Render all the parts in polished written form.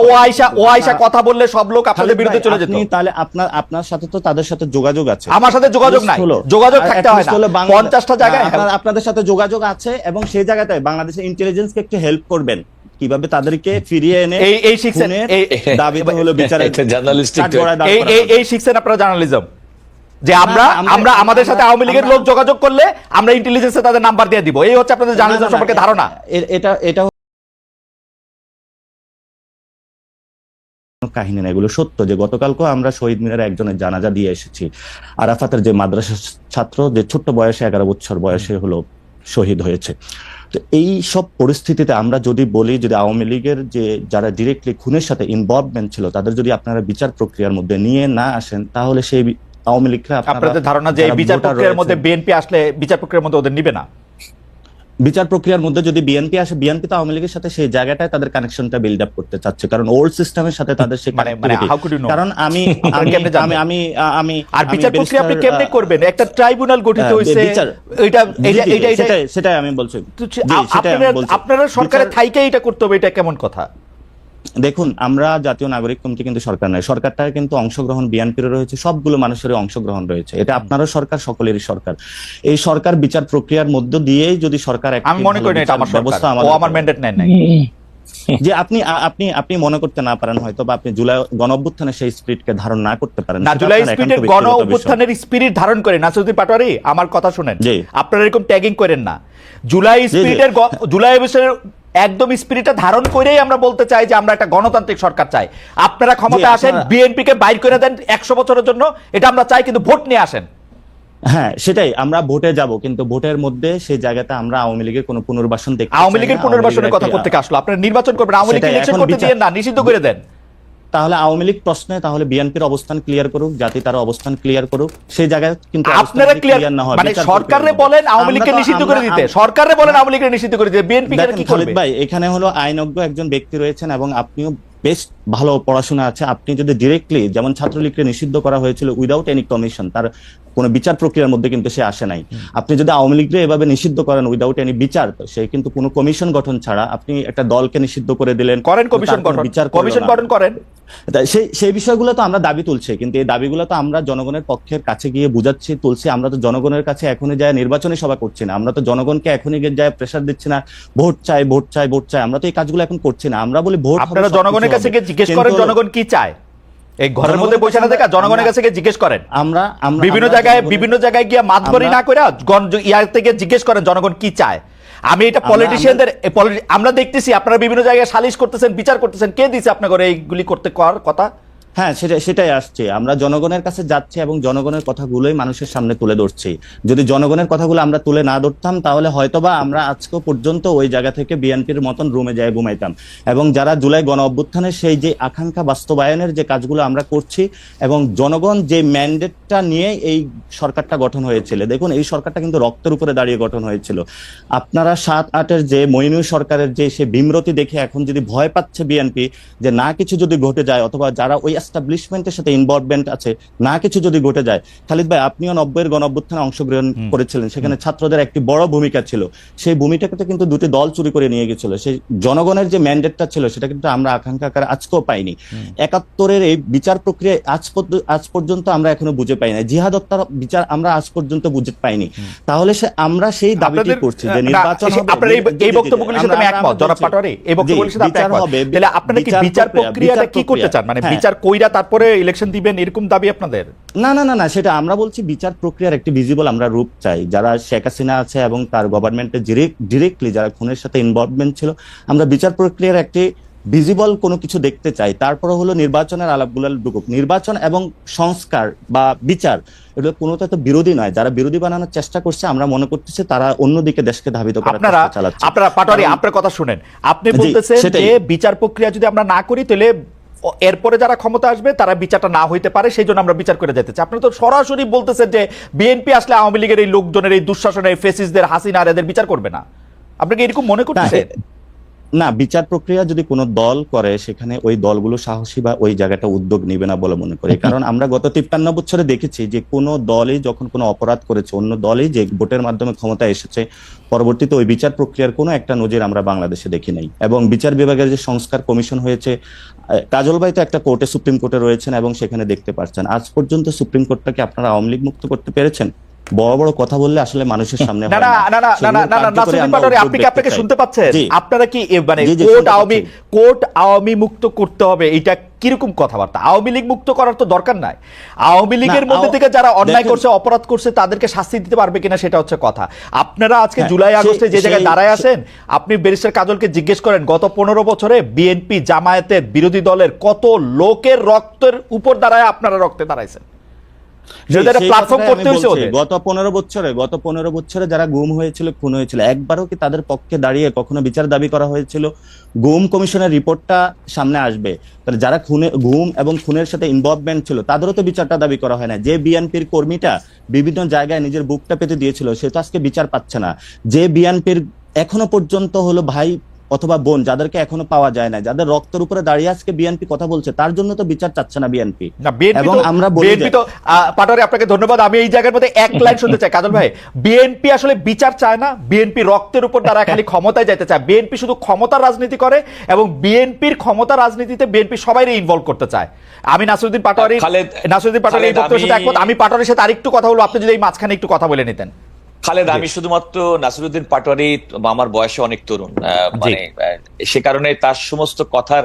ও আয়সা কথা বললে সব লোক আপনাদের বিরুদ্ধে চলে যেত। তাহলে আপনার সাথে তো তাদের সাথে যোগাযোগ আছে। আমার সাথে যোগাযোগ নাই, যোগাযোগ থাকতে হয় না। 50টা জায়গায় আপনাদের সাথে যোগাযোগ আছে এবং সেই জায়গাতে বাংলাদেশের ইন্টেলিজেন্সকে একটু হেল্প করবেন কিভাবে তাদেরকে ফিরিয়ে এনে এই শিখছেন, দাবিতে হলো বিচারের এই শিখছেন আপনারা জার্নালিজম, যে আমরা আমাদের সাথে আওয়ামী লীগের লোক যোগাযোগ করলে আমরা ইন্টেলিজেন্সে তাদের নাম্বার দিয়ে দিব। এই হচ্ছে আপনাদের জার্নালিজম সম্পর্কে ধারণা। এটা কাহিনী না, এগুলো সত্য যে গতকালকেও আমরা শহীদ মিনারে একজনের জানাজা দিয়ে এসেছি। আরাফাতের যে মাদ্রাসা ছাত্র যে ছোট্ট বয়সে 11 বছর বয়সে হলো শহীদ হয়েছে। তো এই সব পরিস্থিতিতে আমরা যদি বলি, যদি আওয়ামী লীগের যে যারা ডিরেক্টলি খুনের সাথে ইনভলভমেন্ট ছিল তাদের যদি আপনারা বিচার প্রক্রিয়ার মধ্যে নিয়ে না আসেন, তাহলে সেই আওয়ামী লীগরা, আপনাদের ধারণা যে বিচার প্রক্রিয়ার মধ্যে বিএনপি আসলে বিচার প্রক্রিয়ার মধ্যে ওদের নিবে না? বিচার প্রক্রিয়ার মধ্যে যদি বিএনপি আসে, বিএনপি তো আওয়ামী লীগের সাথে সেই জায়গাটায় তাদের কানেকশনটা বিল্ড আপ করতে চাচ্ছে, কারণ ওল্ড সিস্টেমের সাথে তাদের সেই কারণ আমি আর বিচার প্রক্রিয়া আপনি কেমনে করবেন? একটা ট্রাইব্যুনাল গঠিত হয়েছে, সেটাই আমি বলছি। আপনারা সরকারের থাইকে এটা করতে হবে, এটা কেমন কথা? দেখুন, আমরা জাতীয় নাগরিক কমিটি কিন্তু সরকার নয়, সরকারটা কিন্তু অংশগ্রহণ বিএনপির রয়েছে, সবগুলো মানুষের অংশগ্রহণ রয়েছে। এটা আপনারও সরকার, সকলেরই সরকার। এই সরকার বিচার প্রক্রিয়ার মধ্য দিয়েই যদি সরকার, আমি মনে করি না এটা আমার ব্যবস্থা, আমার ম্যান্ডেট নেন নাই যে আপনি মনে করতে না পারেন হয়তো, বা আপনি জুলাই গণঅভ্যুত্থানের সেই স্পিরিটকে ধারণ না করতে পারেন না। জুলাই স্পিরিটের গণঅভ্যুত্থানের স্পিরিট ধারণ করে নাসিরউদ্দিন পাটোয়ারি, আমার কথা শুনেন, আপনারা এরকম ট্যাগিং করেন না। জুলাই স্পিরিটের জুলাই অভিযানের একদম স্পিরিটটা ধারণ করেই আমরা বলতে চাই যে আমরা একটা গণতান্ত্রিক সরকার চাই। আপনারা ক্ষমতা আসেন, বিএনপি কে বাইর করে দেন 100 বছরের জন্য, এটা আমরা চাই, কিন্তু ভোট নিয়ে আসেন। হ্যাঁ, সেটাই, আমরা ভোটে যাব, কিন্তু ভোটের মধ্যে সেই জায়গাতে আমরা আওয়ামী লীগের কোনো পুনর্বাসন দেখতে চাই না। আওয়ামী লীগের পুনর্বাসনের কথা করতে আসলো, আপনারা নির্বাচন করবেন, আওয়ামী লীগ ইলেকশন করতে দিয়েন না, নিষিদ্ধ করে দেন। তাহলে আওয়ামী লীগ প্রশ্নে তাহলে বিএনপির অবস্থান ক্লিয়ার করুক, জাতি তার অবস্থান ক্লিয়ার করুক, সেই জায়গায় কিন্তু আপনারা ক্লিয়ার না হয়, মানে সরকারে বলেন আওয়ামী লীগকে নিষিদ্ধ করে দিতে, সরকারে বলেন আওয়ামী লীগকে নিষিদ্ধ করে দিতে, বিএনপি কি করবে? খালিদ ভাই, এখানে হলো আইনজ্ঞ একজন ব্যক্তি রয়েছেন এবং আপনিও বেশ ভালো পড়াশোনা আছে। আপনি যদি ডিরেক্টলি, যেমন ছাত্রলীগকে নিষিদ্ধ করা হয়েছিল উইদাউট এনি কমিশন, তার কোন বিচার প্রক্রিয়ার মধ্যে কিন্তু সে আসে নাই। আপনি যদি আওয়ামী লীগকে এভাবে নিষিদ্ধ করেন উইদাউট এনি বিচার, সে কিন্তু কোনো কমিশন গঠন ছাড়া আপনি একটা দলকে নিষিদ্ধ করে দিলেন, করেন কমিশন গঠন, কমিশন গঠন করেন। সেই বিষয়গুলো তো আমরা দাবি তুলছি, কিন্তু এই দাবিগুলো তো আমরা জনগণের পক্ষের কাছে গিয়ে বুঝাচ্ছি, তুলছি। আমরা তো জনগণের কাছে এখনই যায় নির্বাচনী সভা করছি না, আমরা তো জনগণকে এখনই যায় প্রেসার দিচ্ছি না, ভোট চাই ভোট চাই ভোট চাই। আমরা তো এই কাজগুলো এখন করছি না, আমরা বলি ভোট। আপনারা জনগণের কাছে গিয়ে জিজ্ঞেস করেন জনগণ কি চায়, এই ঘরের মধ্যে বসে না দেখা জনগণের কাছে গিয়ে জিজ্ঞেস করেন। আমরা বিভিন্ন জায়গায় গিয়ে মাতবরি না করে ইয়ার থেকে জিজ্ঞেস করেন জনগণ কি চায়। আমি এটা পলিটিশিয়ানদের, আমরা দেখতেছি আপনারা বিভিন্ন জায়গায় সালিশ করতেছেন, বিচার করতেছেন, কে দিছে আপনাদের এইগুলি করতে করার কথা? হ্যাঁ, সেটাই আসছে। আমরা জনগণের কাছে যাচ্ছি এবং জনগণের কথাগুলোই মানুষের সামনে তুলে ধরছি। যদি জনগণের কথাগুলো আমরা তুলে না ধরতাম, তাহলে হয়তোবা আমরা আজকে পর্যন্ত ওই জায়গা থেকে বিএনপির মতন রুমে যায় ঘুমাইতাম। এবং যারা জুলাই গণ অভ্যুত্থানের সেই যে আকাঙ্ক্ষা বাস্তবায়নের যে কাজগুলো আমরা করছি, এবং জনগণ যে ম্যান্ডেটটা নিয়ে এই সরকারটা গঠন হয়েছিল, দেখুন এই সরকারটা কিন্তু রক্তের উপরে দাঁড়িয়ে গঠন হয়েছিল। আপনারা 7-8-এর যে মইনুল সরকারের যে সে বিমরতি দেখে এখন যদি ভয় পাচ্ছে বিএনপি যে না কিছু যদি ঘটে যায়, অথবা যারা ওই এস্টাবলিশমেন্টের সাথে ইনভলভমেন্ট আছে, না কিছু যদি ঘটে যায়। খালিদ ভাই, আপনিও 90-এর গণঅভ্যুত্থানে অংশগ্রহণ করেছিলেন, সেখানে ছাত্রদের একটি বড় ভূমিকা ছিল। সেই ভূমিকাটা কিন্তু দুটি দল চুরি করে নিয়ে গেছিল। সেই জনগণের যে ম্যান্ডেটটা ছিল সেটা কিন্তু আমরা আকাঙ্ক্ষা আকারে আজকেও পাইনি। 71-এর এই বিচার প্রক্রিয়া আজ পর্যন্ত আমরা এখনো বুঝে পাই না। জিহাদ হত্যার বিচার আমরা আজ পর্যন্ত বুঝে পাইনি। তাহলে আমরা সেই দাবিটি করছি যে নির্বাচন হবে। আপনারা এই বক্তব্যগুলোর সাথে আমি একমত জনাব পাটোয়ারি, এই বক্তব্যগুলোর সাথে আপনি একমত। তাহলে আপনারা কি বিচার প্রক্রিয়াটা কি করতে চান? মানে বিচার কইরা তারপরে ইলেকশন দিবেন, এরকম দাবি আপনাদের? না, সেটা আমরা বলছি বিচার প্রক্রিয়ার একটি ভিজিবল আমরা রূপ চাই। যারা শেখ হাসিনা আছে এবং তার গভর্নমেন্টের ডিরেক্টলি যারা খুনের সাথে ইনভলভমেন্ট ছিল, আমরা বিচার প্রক্রিয়ার একটি ভিজিবল কোনো কিছু দেখতে চাই। তারপরে হলো নির্বাচনের আলাপগুলো ঢুকুক। নির্বাচন এবং সংস্কার বা বিচার এগুলো কোনোটা তো বিরোধী নয়। যারা বিরোধী বানানোর চেষ্টা করছে, আমরা মনে করতেছি তারা অন্যদিকে দেশকে ধাবিত করার চেষ্টা চালাচ্ছে। আপনারা পাটোয়ারি, আপনার কথা শুনেন, আপনি বলতেছেন যে বিচার প্রক্রিয়া যদি আমরা না করি, তাহলে এরপরে যারা ক্ষমতা আসবে তারা বিচারটা না হইতে পারে, সেই জন্য আমরা বিচার করে যেতে চাই। আপনারা তো সরাসরি বলতেছেন যে বিএনপি আসলে আওয়ামী লীগের এই লোকজনের, এই দুঃশাসনের ফেসিসদের, হাসিনা এদের বিচার করবে না। আপনি কি এরকম মনে করতেছেন? না, বিচার প্রক্রিয়া যদি কোনো দল করে সেখানে ওই দলগুলো সাহসী বা ওই জায়গাটা উদ্যোগ নিবে না বলে মনে করি। কারণ আমরা গত 53 বছরে দেখেছি যে কোনো দলই যখন কোনো অপরাধ করেছে, অন্য দলই যে ভোটের মাধ্যমে ক্ষমতায় এসেছে, পরবর্তীতে ওই বিচার প্রক্রিয়ার কোনো একটা নজির আমরা বাংলাদেশে দেখি নাই। এবং বিচার বিভাগের যে সংস্কার কমিশন হয়েছে, কাজল ভাই তো একটা কোর্টে, সুপ্রিম কোর্টে রয়েছেন এবং সেখানে দেখতে পাচ্ছেন আজ পর্যন্ত সুপ্রিম কোর্টটাকে আপনারা আওয়ামী লীগ মুক্ত করতে পেরেছেন? বড় বড় কথা বললে আসলে মানুষের সামনে হয় না। নাসিরুদ্দিন পাটোয়ারি, আপনি কি আপনাকে শুনতে পাচ্ছেন? জি। আপনারা কি মানে জি, জি, কোর্ট আওয়ামী মুক্ত করতে হবে, এটা কিরকম কথাবার্তা? আওয়ামী লীগ মুক্ত করার তো দরকার নাই। আওয়ামী লীগের মধ্যে থেকে যারা অন্যায় করছে, অপরাধ করছে, তাদেরকে শাস্তি দিতে পারবে কিনা সেটা হচ্ছে কথা। আপনারা আজকে জুলাই আগস্টে যে জায়গায় দাঁড়ায় আছেন, আপনি ব্যারিস্টার কাজলকে জিজ্ঞেস করেন গত 15 বছরে বিএনপি জামায়াতের বিরোধী দলের কত লোকের রক্তের উপর দাঁড়ায় আপনারা রক্তে দাঁড়াইছেন। গত 15 বছরে যারা গুম হয়েছিল, খুন হয়েছিল, একবারও কি তাদের পক্ষে দাঁড়িয়ে কখনো বিচার দাবি করা হয়েছিল? গুম কমিশনের রিপোর্টটা সামনে আসবে, তাহলে যারা গুম এবং খুনের সাথে ইনভলভমেন্ট ছিল তাদেরও তো বিচারটা দাবি করা হয় না। যে বিএনপির কর্মীটা বিভিন্ন জায়গায় নিজের বুকটা পেতে দিয়েছিল সে তো আজকে বিচার পাচ্ছে না। যে বিএনপির এখনো পর্যন্ত হলো ভাই অথবা বোন যাদেরকে এখনো পাওয়া যায় না, যাদের রক্তের উপরে দাঁড়িয়ে আজকে বিএনপি কথা বলছে, তার জন্য তো বিচার চাচ্ছে না বিএনপি। এবং আমরা বিএনপি তো পাটোয়ারি, আপনাকে ধন্যবাদ। আমি এই জায়গার মধ্যে এক লাইন শুনতে চাই কাজল ভাই। বিএনপি আসলে বিচার চায় না, বিএনপি রক্তের উপর দাঁড়ায় খালি ক্ষমতায় যেতে চায়। বিএনপি শুধু ক্ষমতার রাজনীতি করে এবং বিএনপির ক্ষমতা রাজনীতিতে বিএনপি সবাইকে ইনভলভ করতে চায়। আমি নাসিরুদ্দিন পাটোয়ারি এই বক্তব্যের সাথে একমত। আমি পাটোয়ারির সাথে আরেকটু কথা বলবো, আপনি যদি এই মাঝখানে একটু কথা বলে নিতেন। খালেদ, আমি শুধুমাত্র নাসিরুদ্দিন পাটোয়ারি আমার বয়সে অনেক তরুণ, মানে সে কারণে তার সমস্ত কথার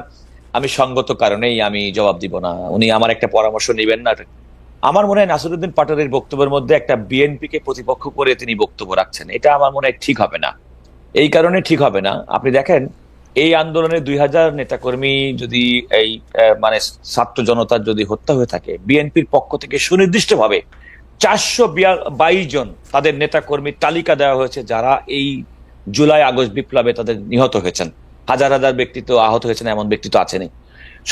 আমি সঙ্গত কারণেই আমি জবাব দিব না। উনি আমার একটা পরামর্শ নেবেন না। আমার মনে হয় নাসিরুদ্দিন পাটোয়ারির বক্তব্যের মধ্যে একটা বিএনপি কে প্রতিপক্ষ করে তিনি বক্তব্য রাখছেন, এটা আমার মনে হয় ঠিক হবে না। এই কারণে ঠিক হবে না, আপনি দেখেন এই আন্দোলনে 2000 নেতাকর্মী যদি এই মানে ছাত্র জনতার যদি হত্যা হয়ে থাকে, বিএনপির পক্ষ থেকে সুনির্দিষ্টভাবে 422 জন তাদের নেতা কর্মীর তালিকা দেওয়া হয়েছে যারা এই জুলাই আগস্ট বিপ্লবে তাদের নিহত হয়েছেন। হাজার হাজার ব্যক্তি তো আহত হয়েছেন, এমন ব্যক্তি তো আছেনই।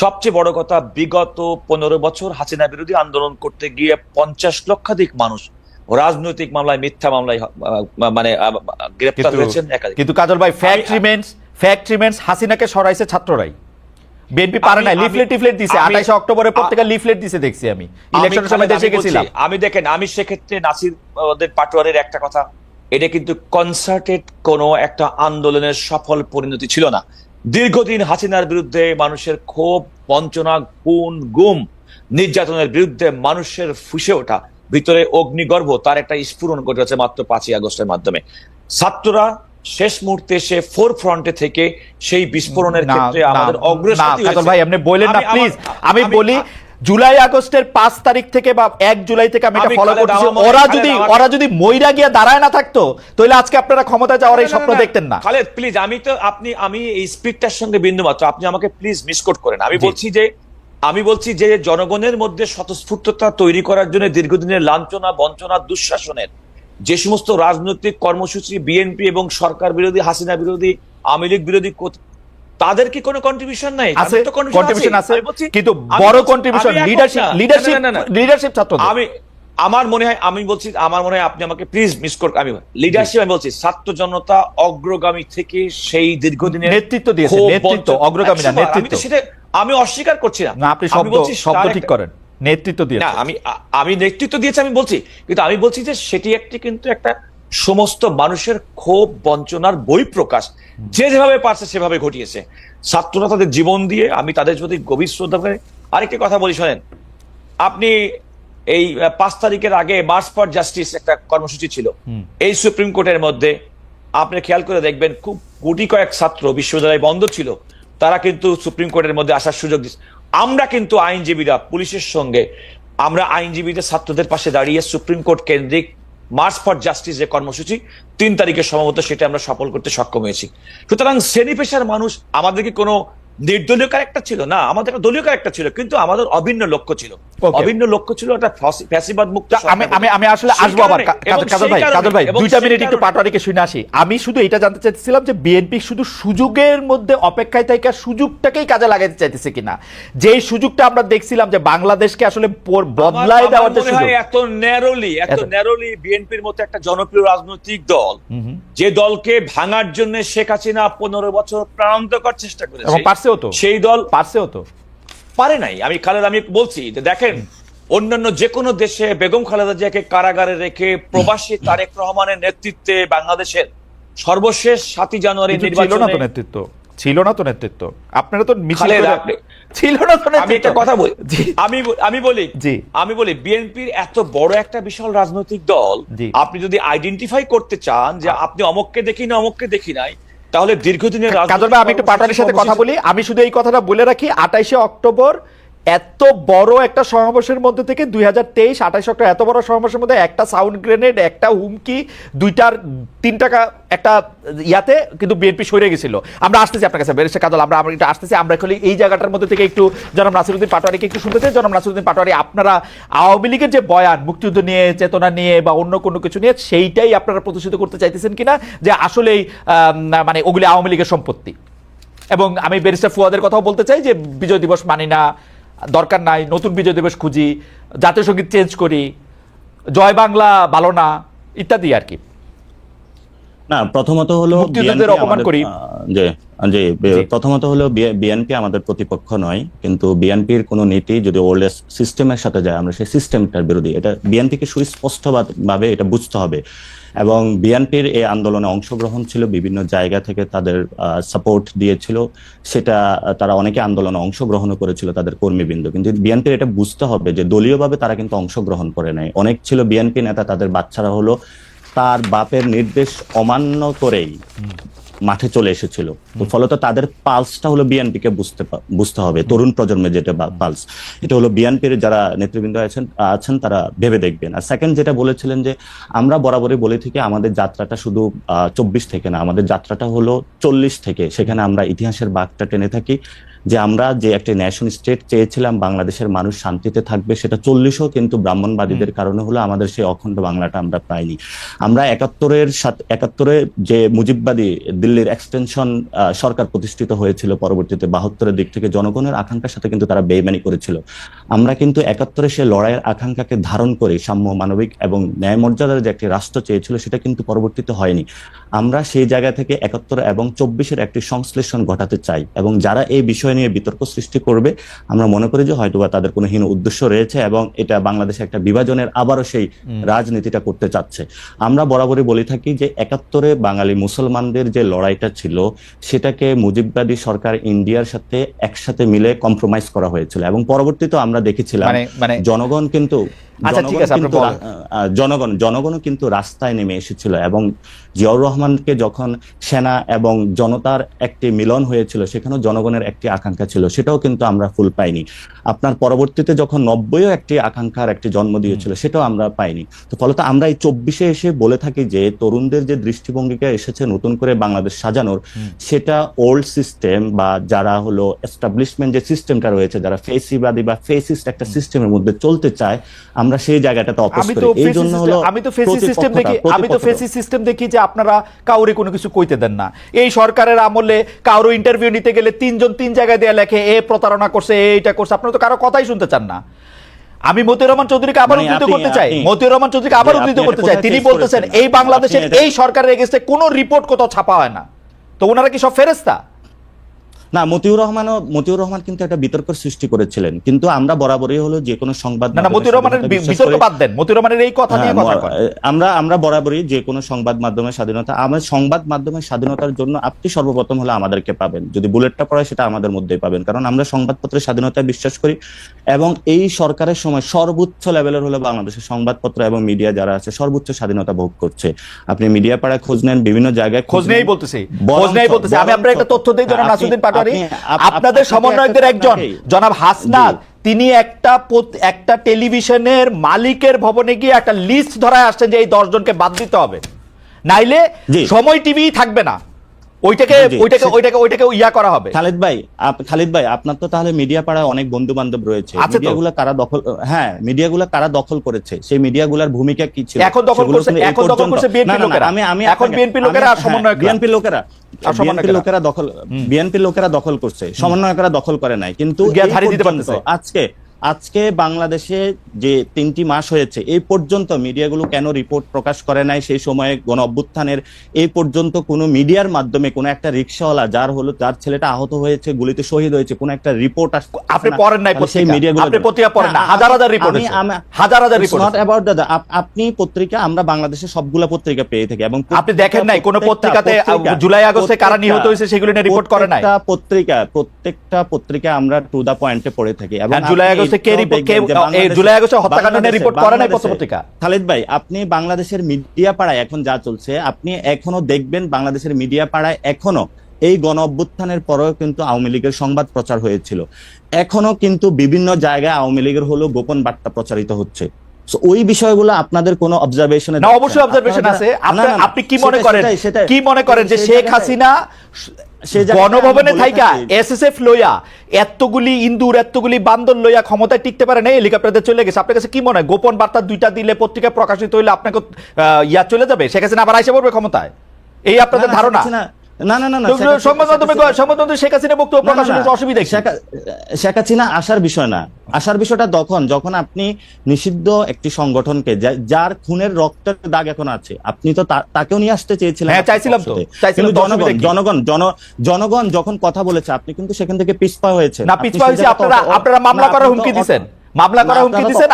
সবচেয়ে বড় কথা, বিগত 15 বছর হাসিনা বিরোধী আন্দোলন করতে গিয়ে 50 লক্ষাধিক মানুষ রাজনৈতিক মামলায়, মিথ্যা মামলায় মানে গ্রেপ্তার হয়েছেন। কিন্তু কাজল ভাই, ফ্যাক্ট রিমেন্স হাসিনাকে সরাইছে ছাত্ররাই। বিএনপি পারে না, লিফলেট দিছে 28 অক্টোবরের পর থেকে লিফলেট দিছে, দেখছি আমি ইলেকশনের সময় দেশে গেছিলাম। আমি দেখেন, আমি সেক্ষেত্রে নাসির পাটোয়ারির একটা কথা, এটা কিন্তু কনসার্টেড কোনো একটা আন্দোলনের সফল পরিণতি ছিল না। দীর্ঘদিন হাসিনার বিরুদ্ধে মানুষের ক্ষোভ, বঞ্চনা, খুন, গুম, নির্যাতনের বিরুদ্ধে মানুষের ফুঁসে ওঠা, ভিতরে অগ্নিগর্ভ, তার একটা স্ফুরণ ঘটেছে মাত্র 5ই আগস্টের মাধ্যমে। ছাত্ররা শেষ মুহূর্তে এসে ফোর ফ্রন্টে থেকে সেই বিস্ফোরণের ক্ষেত্রে আমাদের অগ্রসারী হয়েছে। ভাই আপনি বলেন না প্লিজ, আমি বলি জুলাই আগস্টের 5 তারিখ থেকে বা 1 জুলাই থেকে আমি এটা ফলো করতেছি। ওরা যদি মইরা গিয়ে দাঁড়ায় না থাকতো তাহলে আজকে আপনারা ক্ষমতায় যাওয়ার এই স্বপ্ন দেখতেন না। খালেদ প্লিজ, আমি এই স্পিডটার সঙ্গে বিন্দুমাত্র আপনি আমাকে প্লিজ মিসকোট করেন। আমি বলছি যে জনগণের মধ্যে স্বতঃস্ফূর্ততা তৈরি করার জন্য দীর্ঘদিনের লাঞ্ছনা, বঞ্চনা, দুঃশাসনের যে সমস্ত রাজনৈতিক কর্মসূচি বিএনপি এবং সরকার বিরোধী, হাসিনা বিরোধী, আওয়ামী লীগ বিরোধী, তাদের কি কোনো কন্ট্রিবিউশন নাই? কন্ট্রিবিউশন আছে, কিন্তু বড় কন্ট্রিবিউশন লিডারশিপ ছাত্র। আমার মনে হয় আপনি আমাকে প্লিজ মিস করুন। আমি লিডারশিপ, আমি বলছি ছাত্র জনতা অগ্রগামী থেকে সেই দীর্ঘদিনের নেতৃত্ব দিয়েছে, নেতৃত্ব অগ্রগামী না, নেতৃত্ব। সেটা আমি অস্বীকার করছি না, আপনি শব্দ ঠিক করেন, নেতৃত্ব দিয়েছে। না, আমি নেতৃত্ব দিয়েছি আমি বলছি, কিন্তু আমি বলছি যে সেটি কিন্তু একটা সমস্ত মানুষের ক্ষোভ, বঞ্চনার বহিঃপ্রকাশ, যে যেভাবে পারছে সেভাবে ঘটিয়েছে। ছাত্ররা তাদের জীবন দিয়ে, আমি তাদের প্রতি গভীর শ্রদ্ধা করি। আরেকটি কথা বলি শোনেন, আপনি এই 5 তারিখের আগে মার্চ ফর জাস্টিস একটা কর্মসূচি ছিল এই সুপ্রিম কোর্টের মধ্যে। আপনি খেয়াল করে দেখবেন খুব কোটি কয়েক ছাত্র, বিশ্ববিদ্যালয় বন্ধ ছিল, তারা কিন্তু সুপ্রিম কোর্টের মধ্যে আসার সুযোগ দিচ্ছে। আমরা কিন্তু আইনজীবীরা পুলিশের সঙ্গে, আমরা আইনজীবীদের ছাত্রদের পাশে দাঁড়িয়ে সুপ্রিম কোর্ট কেন্দ্রিক মার্চ ফর জাস্টিস যে কর্মসূচি 3 তারিখে সম্ভবত সেটা আমরা সফল করতে সক্ষম হয়েছি। সুতরাং শ্রেণী পেশার মানুষ আমাদেরকে কোনো নির্দলীয় ক্যারেক্টার ছিল না, আমাদের একটা দলীয় ক্যারেক্টার ছিল, কিন্তু আমাদের অভিন্ন লক্ষ্য ছিল। Okay. অভিন্ন লক্ষ্য ছিল একটা ফ্যাসিবাদ মুক্ত আমি সরকার। আমি আমি আসলে সেই আসবো আবার কারণে- এবং কাজল ভাই, সেই কারণে- কাজল ভাই এবং 2টা সেই মিনিট একটু কারণে- পাটোয়ারিকে শুনে আসি। আমি শুধু এটা জানতে চাইছিলাম যে বিএনপি শুধু সুযোগের মধ্যে অপেক্ষায় থেকে সুযোগটাকেই কাজে লাগাতে চাইতেছে কিনা, যেই সুযোগটা আমরা দেখছিলাম যে বাংলাদেশকে আসলে বদলায় দেওয়ার যে আমার মনে সুযোগ। হয় এত ন্যারোলি বিএনপির মতো একটা জনপ্রিয় রাজনৈতিক দল, যে দলকে ভাঙার জন্য শেখ হাসিনা 15 বছর প্রাণান্তকর চেষ্টা করেছে, এবং পারছেও তো, সেই দল পারছেও তো। পারে নাই। আমি বলছি যে দেখেন, অন্যান্য যে কোনো দেশে বেগম খালেদা জিয়াকে কারাগারে রেখে প্রবাসী তারেক রহমানের নেতৃত্বে বাংলাদেশের সর্বশেষ 7 জানুয়ারি কিন্তু ছিল না তো নির্বাচনে নেতৃত্ব, ছিল না তো নেতৃত্ব, আপনারা তো মিছিল খালেদা, করে- আপনি- ছিল না তো আমি নেতৃত্ব। একটা কথা বলি, জি। আমি বলি বিএনপির এত বড় একটা বিশাল রাজনৈতিক দল, জি। আপনি যদি আইডেন্টিফাই করতে চান যে আপনি অমুককে দেখি না অমুককে দেখি নাই, তাহলে দীর্ঘদিনের কাজল ভাই, আমি একটু পাটোয়ারির সাথে কথা বলি। আমি শুধু এই কথাটা বলে রাখি, 28শে অক্টোবর এত বড় একটা সমাবেশের মধ্যে থেকে 2023 28 অক্টোবর এত বড় সমাবেশের মধ্যে একটা সাউন্ড গ্রেনেড, একটা হুমকি, 3 টাকা একটা ইয়াতে কিন্তু বিএনপি সরে গেছিল। আমরা আসতেছি আপনার কাছে বেরেশা কাজল, আমরা একটু আসতেছি। আমরা খালি এই জায়গাটার মধ্যে থেকে একটু জনাব নাসিরউদ্দিন পাটোয়ারিকে একটু শুনতে চাই। জনাব নাসিরউদ্দিন পাটোয়ারি, আপনারা আওয়ামী লীগের যে বয়ান মুক্তিযুদ্ধ নিয়ে, চেতনা নিয়ে বা অন্য কোনো কিছু নিয়ে, সেইটাই আপনারা প্রদর্শিত করতে চাইতেছেন কিনা যে আসলেই মানে ওগুলি আওয়ামী লীগের সম্পত্তি? এবং আমি ব্যারিস্টার ফুয়াদের কথাও বলতে চাই যে বিজয় দিবস মানি না, দরকার নাই, নতুন বিজয় দিবস খুঁজি, জাতীয় সঙ্গীত চেঞ্জ করি, জয় বাংলা ভালো না, ইত্যাদি আর কি। না, প্রথমত হলো মুক্তিযুদ্ধের BNP অপমান আমাদের, করি। যে যে জি। প্রথমত হলো বিএনপি আমাদের প্রতিপক্ষ নয়, কিন্তু বিএনপির কোন নীতি যদি ওল্ড সিস্টেমের সাথে যায়, আমরা সেই সিস্টেমটার বিরোধী। এটা বিএনপিকে সুস্পষ্টভাবে এটা বুঝতে হবে। এবং বিএনপির এই আন্দোলনে অংশগ্রহণ ছিল, বিভিন্ন জায়গা থেকে তাদের সাপোর্ট দিয়েছিল, সেটা তারা অনেকে আন্দোলনে অংশগ্রহণও করেছিল তাদের কর্মীবৃন্দ। কিন্তু বিএনপির এটা বুঝতে হবে যে দলীয়ভাবে তারা কিন্তু অংশগ্রহণ করে নাই। অনেক ছিল বিএনপি নেতা, তাদের বাচ্চারা হলো তার বাপের নির্দেশ অমান্য করেই মাঠে চলে এসেছিল। তো ফলত তাদের পালসটা হলো বিএনপিকে বুঝতে হবে, তরুণ প্রজন্মের যেটা পালস, এটা হলো বিএনপির যারা নেতৃবৃন্দ আছেন তারা ভেবে দেখবেন। আর সেকেন্ড যেটা বলেছিলেন যে আমরা বরাবরই বলে থাকি আমাদের যাত্রাটা শুধু 24 থেকে না, আমাদের যাত্রাটা হলো 40 থেকে। সেখানে আমরা ইতিহাসের বাঁকটা টেনে থাকি যে আমরা যে একটা ন্যাশন স্টেট চেয়েছিলাম, বাংলাদেশের মানুষ শান্তিতে থাকবে, সেটা 40ও কিন্তু ব্রাহ্মণবাদীদের কারণে হলো আমাদের সেই অখণ্ড বাংলাটা আমরা পাইনি। আমরা 71-এ যে মুজিববাদী দিল্লির এক্সটেনশন সরকার প্রতিষ্ঠিত হয়েছিল, পরবর্তীতে 72-এর দিক থেকে জনগণের আকাঙ্ক্ষার সাথে কিন্তু তারা বেইমানি করেছিল। আমরা কিন্তু 71-এ সে লড়াইয়ের আকাঙ্ক্ষাকে ধারণ করে সাম্য, মানবিক এবং ন্যায় মর্যাদার যে একটি রাষ্ট্র চেয়েছিল, সেটা কিন্তু পরবর্তীতে হয়নি। আমরা সেই জায়গা থেকে 71 এবং 24-এর একটি সংশ্লেষণ ঘটাতে চাই, এবং যারা এই বিষয় নিয়ে বিতর্ক সৃষ্টি করবে, আমরা মনে করি যে হয়তোবা তাদের কোনো হীন উদ্দেশ্য রয়েছে এবং এটা বাংলাদেশে একটা বিভাজনের আবারও সেই রাজনীতিটা করতে চাচ্ছে। আমরা বরাবরই বলে থাকি যে 71-এ বাঙালি মুসলমানদের যে লড়াইটা ছিল, সেটাকে মুজিববাদী সরকার ইন্ডিয়ার সাথে একসাথে মিলে কম্প্রোমাইজ করা হয়েছিল, এবং পরবর্তীতে আমরা দেখেছিলাম জনগণ কিন্তু জনগণও কিন্তু রাস্তায় নেমে এসেছিল, এবং জিয়াউর রহমানকে যখন সেনা এবং জনতার একটি মিলন হয়েছিল, সেখানেও জনগণের একটি আকাঙ্ক্ষা ছিল, সেটাও কিন্তু আমরা ফুল পাইনি। আপনার পরবর্তীতে যখন 90-ও একটি আকাঙ্ক্ষার একটি জন্ম দিয়েছিল, সেটাও আমরা পাইনি। তো ফলত আমরা এই 24-এ এসে বলে থাকি যে তরুণদের যে দৃষ্টিভঙ্গিকে এসেছে নতুন করে বাংলাদেশ সাজানোর, সেটা ওল্ড সিস্টেম বা যারা হলো এস্টাবলিশমেন্ট যে সিস্টেমটা রয়েছে, যারা ফেসিবাদী বা ফেসিস্ট একটা সিস্টেমের মধ্যে চলতে চায়, আমরা সেই জায়গাটাতে অপোজ করি। এই জন্য হলো আমি তো ফেসি সিস্টেম দেখি যে আপনারা কাউরে কোনো কিছু কইতে দেন না। এই সরকারের আমলে কারো ইন্টারভিউ নিতে গেলে 3 জন 3 জায়গায় দেয়া লেখে, এ প্রতারণা করছে, এইটা করছে, আপনারা তো কারো কথাই শুনতে চান না। আমি মতিউর রহমান চৌধুরীকে আবার উদ্ধৃত করতে চাই, তিনি বলতেছেন এই বাংলাদেশের এই সরকারের এগেইনস্টে কোনো রিপোর্ট কোথাও ছাপা হয় না, তো ওনারা কি সব ফেরেশতা? না, মতিউর রহমান কিন্তু একটা বিতর্ক সৃষ্টি করেছিলেন, কিন্তু আমরা বরাবরই হলো যে কোনো সংবাদ মতিউর রহমানের বিতর্ক বাদ দেন, মতিউর রহমানের এই কথা নিয়ে কথা কয়। আমরা বরাবরই যে কোনো সংবাদ মাধ্যমের স্বাধীনতা, আমাদের সংবাদ মাধ্যমের স্বাধীনতার জন্য আপনি সর্বপ্রথম হলো আমাদেরকে পাবেন, যদি বুলেটটা পড়ায় সেটা আমাদের মধ্যেই পাবেন, কারণ আমরা সংবাদপত্রের স্বাধীনতায় বিশ্বাস করি। এবং এই সরকারের সময় সর্বোচ্চ লেভেলের হলো বাংলাদেশের সংবাদপত্র এবং মিডিয়া যারা আছে সর্বোচ্চ স্বাধীনতা ভোগ করছে। আপনি মিডিয়া পাড়ায় খোঁজ নেন, বিভিন্ন জায়গায় খোঁজ নেই বলতেছি। আমি আপনার একটা তথ্য দিই, জনাব নাসিরউদ্দিন পাটোয়ারি, আপনাদের সমন্বয়কদের একজন জনাব হাসনাত, তিনি একটা টেলিভিশনের মালিকের ভবনে গিয়ে একটা লিস্ট ধরায় আসছেন যে এই 10 জনকে বাদ দিতে হবে, নাইলে সময় টিভি থাকবে না। ওইটাকে জি, ওইটাকে ওইটাকে ওইটাকে ইয়া করা হবে। খালিদ ভাই আপনার তো তাহলে মিডিয়া পাড়ায় অনেক বন্ধু বান্ধব রয়েছে, আছে তো। মিডিয়াগুলো কারা দখল, হ্যাঁ মিডিয়াগুলো কারা দখল করেছে, সেই মিডিয়াগুলোর ভূমিকা কি ছিল? এখন দখল সেগুলো করছে, কিন্তু এই এখন দখল পর্যন্ত- করছে বিএনপি না, না, না, লোকেরা। আমি এখন বিএনপি লোকেরা আর সমন্বয়করা। বিএনপি লোকেরা বিএনপি লোকেরা দখল করছে, সমন্বয়করা দখল করে নাই। কিন্তু গিয়া এই ধাড়ি দিতে পর্যন্ত পারতেছে। আজকে বাংলাদেশে যে 3টি মাস হয়েছে, এই পর্যন্ত মিডিয়াগুলো কেন রিপোর্ট প্রকাশ করে নাই? সেই সময়ে গণ অভ্যুত্থানের এই পর্যন্ত কোনো মিডিয়ার মাধ্যমে কোনো একটা রিকশাওয়ালা যার ছেলেটা আহত হয়েছে, গুলিতে শহীদ হয়েছে, কোনো একটা রিপোর্ট আপনি পড়েন নাই সেই পত্রিকা, মিডিয়াগুলো আপনি পত্রিকা পড়েন না, হাজার হাজার রিপোর্ট আছে, হাজার হাজার রিপোর্ট নট অ্যাবাউট দাদা, আপনি পত্রিকা, আমরা বাংলাদেশে সবগুলা পত্রিকা পেয়ে থাকি, এবং আপনি দেখেন নাই কোন পত্রিকাতে জুলাই আগস্টে কারা নিহত হয়েছে সেগুলো নিয়ে রিপোর্ট করে নাই? প্রত্যেকটা পত্রিকা আমরা টু দা পয়েন্টে পড়ে থাকি। এবং জুলাই আগস্টে কে রিপোর্ট, জুলাই আগস্টে হত্যাকাণ্ড নিয়ে রিপোর্ট করে নাই পত্রিকা? খালিদ ভাই, আপনি বাংলাদেশের মিডিয়া পাড়ায় এখন যা চলছে, আপনি এখনো দেখবেন বাংলাদেশের মিডিয়া পাড়ায় এখনো এই গণ অভ্যুত্থানের পরেও কিন্তু আওয়ামী লীগের সংবাদ প্রচার হয়েছিল, এখনো কিন্তু বিভিন্ন জায়গায় আওয়ামী লীগের হলো গোপন বার্তা প্রচারিত হচ্ছে। ওই বিষয়গুলো আপনাদের কোনো অবজারভেশনে? না, অবশ্যই অবজারভেশন আছে। আপনি কি মনে করেন, কি মনে করেন যে শেখ হাসিনা গণভবনে থাইকা এসএসএফ লইয়া এতগুলি ইন্দুর এতগুলি বান্দর লইয়া ক্ষমতায় টিকতে পারে না, হেলিকপ্টারে চলে গেছে? আপনার কাছে কি মনে হয় গোপন বার্তা 2টা দিলে পত্রিকায় প্রকাশিত হইলে আপনাকে ইয়া চলে যাবে, শেখ হাসিনা আবার আইসা পড়বে ক্ষমতায়? এই আপনাদের ধারণা? না না না না, সংবাদ মাধ্যমে শেখ হাসিনা বক্তব্য প্রকাশের অসুবিধা কি? শেখ হাসিনা আসার বিষয় না, আসার বিষয়টা যখন আপনি নিষিদ্ধ একটি সংগঠনকে, যার খুনের রক্তের দাগ এখন আছে, আপনি তো তাকেও নিয়ে আসতে চেয়েছিলেন। হ্যাঁ, চাইছিলাম তো। কিন্তু জনগণ যখন কথা বলেছে, আপনি কিন্তু সেখান থেকে পিছপা হয়েছে না, পিছপা হয়েছে। আপনারা মামলা করার হুমকি দিয়েছেন, মামলা করার হুমকি দিয়েছেন।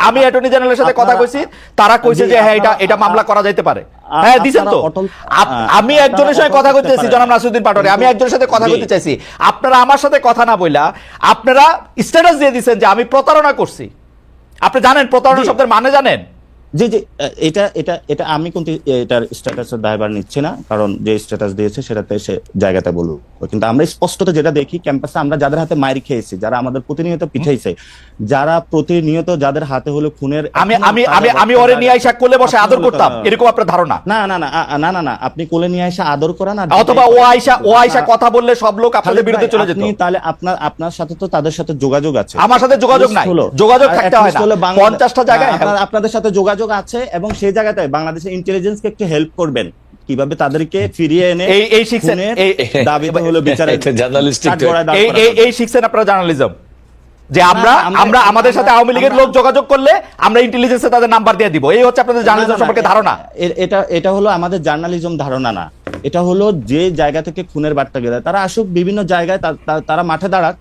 আমি অ্যাটর্নি জেনারেলের সাথে কথা কইছি, তারা কইছে যে হ্যাঁ এটা মামলা করা যেতে পারে। হ্যাঁ দিছেন তো। আমি একজনের সাথে কথা কইতে চাইছি, জনাব নাসিরউদ্দিন পাটোয়ারি, আমি একজনের সাথে কথা কইতে চাইছি। আপনারা আমার সাথে কথা না বইলা আপনারা স্ট্যাটাস দিয়ে দিয়েছেন যে আমি প্রতারণা করছি। আপনি জানেন প্রতারণা শব্দের মানে জানেন? জি জি, এটা আমি কিন্তু এটার স্ট্যাটাসের দায়ভার নিচ্ছি না, কারণ যে স্ট্যাটাস দিয়েছে সেটাতে সে জায়গাতে বলবো। কিন্তু আমরা স্পষ্টত যেটা দেখি, ক্যাম্পাসে আমরা যাদের হাতে মাইর খেয়েছি, যারা আমাদের প্রতিনিয়ত পিঠাইছে, যারা প্রতিনিয়ত যাদের হাতে হলো খুনের, আমি ওরে নিয়ে আইসা কোলে বসে আদর করতাম, এরকম আপনার ধারণা? না না না না না না, আপনি কোলে নিয়ে আইসা আদর করা না, অথবা ও আইসা কথা বললে সব লোক আপনাদের বিরুদ্ধে চলে যেত। তাহলে আপনার সাথে তো তাদের সাথে যোগাযোগ আছে। আমার সাথে যোগাযোগ নাই, যোগাযোগ থাকতে হয় না। 50টা জায়গায় আপনাদের সাথে যোগাযোগ আছে, এবং সেই জায়গাতে বাংলাদেশের ইন্টেলিজেন্সকে একটু হেল্প করবেন, কিভাবে তাদেরকে ফিরিয়ে এনে এই শিখছেন, দাবিতে হলো বিচারের এই শিখছেন আপনারা জার্নালিজম, যে আমরা আমাদের সাথে আওয়ামী লীগের লোক যোগাযোগ করলে আমরা ইন্টেলিজেন্সে তাদের নাম্বার দিয়ে দিব। এই হচ্ছে আপনাদের জার্নালিজম সম্পর্কে ধারণা। এটা হলো আমাদের জার্নালিজম ধারণা না, এটা হলো যে জায়গা থেকে খুনের বার্তা গেলে তারা আসুক বিভিন্ন জায়গায়, তারা মাঠে দাঁড়াক।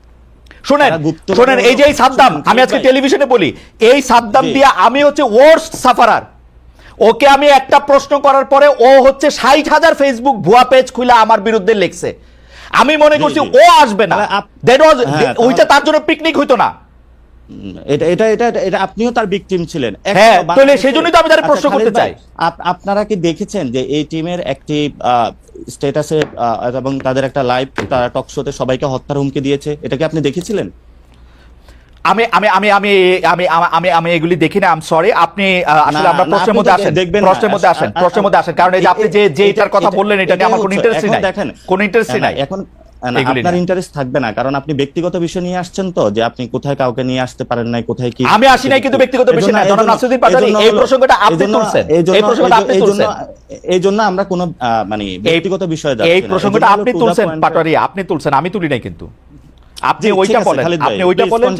শোনেন, এই যে এই সাদ্দাম, আমি আজকে টেলিভিশনে বলি, এই সাদ্দাম দিয়ে আমি হচ্ছে ওয়ার্স্ট সাফারার। ওকে আমি একটা প্রশ্ন করার পরে ও হচ্ছে 60,000 ফেসবুক ভুয়া পেজ খুলে আমার বিরুদ্ধে লিখছে। আমি মনে করছি ও আসবে না, ওইটা তার জন্য পিকনিক হইতো না। এটা আপনিও তার ভিকটিম ছিলেন। হ্যাঁ, তাহলে সেজন্যই তো আমি তার প্রশ্ন করতে চাই। আপনারা কি দেখেছেন যে এই টিমের একটি স্ট্যাটাসে এবং তাদের একটা লাইভ টক শোতে সবাইকে হত্যার হুমকি দিয়েছে? এটা কি আপনি দেখেছিলেন? আমি আমি আমি আমি আমি আমি আমি এগুলি দেখি না। I am sorry. আপনি আসলে আমরা প্রশ্নের মধ্যে আসেন, প্রশ্নের মধ্যে আসেন, কারণ এই যে আপনি যে এটার কথা বললেন, এটা নিয়ে আমার কোনো ইন্টারেস্টই নাই, কোনো ইন্টারেস্টই নাই। এখন আপনার ইন্টারেস্ট থাকবে না, কারণ আপনি ব্যক্তিগত বিষয় নিয়ে আসছেন, তো যে আপনি কোথায় কাউকে নিয়ে আসতে পারেন নাই, কোথায় কি। আমি আসি নাই কিন্তু ব্যক্তিগত বিষয় না। জনাব নাসিরউদ্দিন পাটোয়ারি, এই প্রসঙ্গটা আপনি তুলছেন, এই প্রসঙ্গটা আপনি তুলছেন, এই জন্য আমরা কোনো মানে ব্যক্তিগত বিষয়ে যাচ্ছি না। এই প্রসঙ্গটা আপনি তুলছেন পাটোয়ারি, আপনি তুলছেন, আমি তুলি নাই কিন্তু। আপনি ওইটা বলেন, আপনি ওইটা বলেন।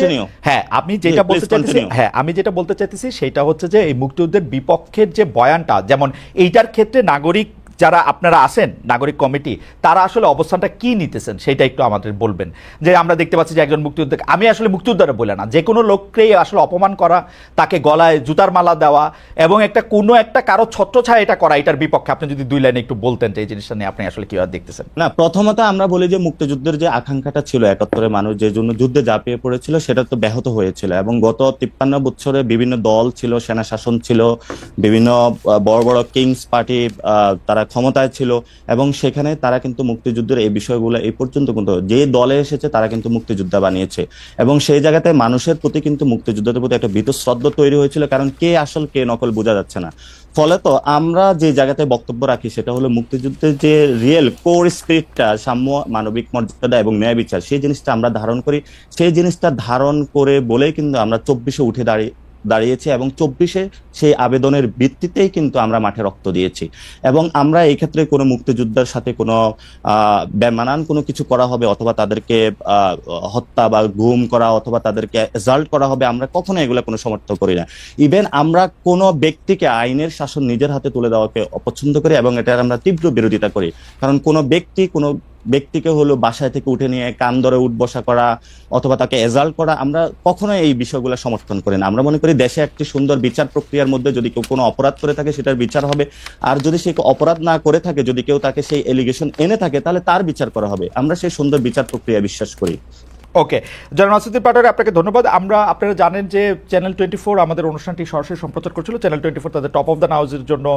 হ্যাঁ, আপনি যেটা বলতে চাইতেছি, হ্যাঁ আমি যেটা বলতে চাইতেছি সেটা হচ্ছে যে এই মুক্তিযুদ্ধের বিপক্ষের যে বয়ানটা, যেমন এইটার ক্ষেত্রে নাগরিক যারা আপনারা আছেন, নাগরিক কমিটি, তারা আসলে অবস্থানটা কি নিতেছেন সেটা একটু আমাদের বলবেন। যে আমরা দেখতে পাচ্ছি যে একজন মুক্তিযোদ্ধা, আমি আসলে মুক্তিযোদ্ধারা বলে না, যে কোনো লোককেই আসলে অপমান করা, তাকে গলায় জুতার মালা দেওয়া এবং কোনো একটা কারো ছত্রছায়া এটা করা, এটার বিপক্ষে আপনি যদি 2 লাইনে একটু বলতেন যে এই জিনিসটা নিয়ে আপনি আসলে কিভাবে দেখতেছেন। না, প্রথমত আমরা বলি যে মুক্তিযুদ্ধের যে আকাঙ্ক্ষাটা ছিল, 71-এ মানুষ যে জন্য যুদ্ধে ঝাঁপিয়ে পড়েছিল, সেটা তো ব্যাহত হয়েছিল, এবং গত 53 বছরে বিভিন্ন দল ছিল, সেনা শাসন ছিল, বিভিন্ন বড় বড় কিংস পার্টি তারা ক্ষমতায় ছিল এবং সেখানে তারা কিন্তু মুক্তিযুদ্ধের এই বিষয়গুলো এই পর্যন্ত কিন্তু যে দলে এসেছে তারা কিন্তু মুক্তিযোদ্ধা বানিয়েছে এবং সেই জায়গাতে মানুষের প্রতি কিন্তু মুক্তিযুদ্ধের প্রতি একটা বীতশ্রদ্ধা তৈরি হয়েছিল, কারণ কে আসল কে নকল বোঝা যাচ্ছে না। ফলে তো আমরা যে জায়গাতে বক্তব্য রাখি সেটা হলো মুক্তিযুদ্ধের যে রিয়েল কোর স্পিরিটটা, সাম্য, মানবিক মর্যাদা এবং ন্যায় বিচার, সেই জিনিসটা আমরা ধারণ করি। সেই জিনিসটা ধারণ করে বলেই কিন্তু আমরা 24-এ উঠে দাঁড়িয়েছি এবং 24-এ সেই আবেদনের ভিত্তিতেই কিন্তু আমরা মাঠে রক্ত দিয়েছি। এবং আমরা এই ক্ষেত্রে কোনো মুক্তিযোদ্ধার সাথে কোনো বেমানান কোনো কিছু করা হবে অথবা তাদেরকে হত্যা বা গুম করা অথবা তাদেরকে অ্যাসাল্ট করা হবে, আমরা কখনো এগুলো কোনো সমর্থন করি না। ইভেন আমরা কোনো ব্যক্তিকে আইনের শাসন নিজের হাতে তুলে দেওয়াকে অপছন্দ করি এবং এটার আমরা তীব্র বিরোধিতা করি। কারণ কোনো ব্যক্তিকে হলো বাসায় থেকে উঠে নিয়ে কান ধরে উঠবসা করা অথবা তাকে এজাল্ট করা, আমরা কখনো এই বিষয়গুলো সমর্থন করি না। আমরা মনে করি দেশে একটি সুন্দর বিচার প্রক্রিয়ার মধ্যে যদি কেউ কোনো অপরাধ করে থাকে সেটার বিচার হবে, আর যদি সে অপরাধ না করে থাকে, যদি কেউ তাকে সেই এলিগেশন এনে থাকে, তাহলে তার বিচার করা হবে। আমরা সেই সুন্দর বিচার প্রক্রিয়া বিশ্বাস করি। ওকে, জনাব নাসিরউদ্দিন পাটোয়ারি, আপনাকে ধন্যবাদ। আপনারা জানেন যে চ্যানেল 24 আমাদের অনুষ্ঠানটি সরাসরি সম্প্রচার করছিল। চ্যানেল 24 তাদের টপ অফ দ্য নাউজের জন্য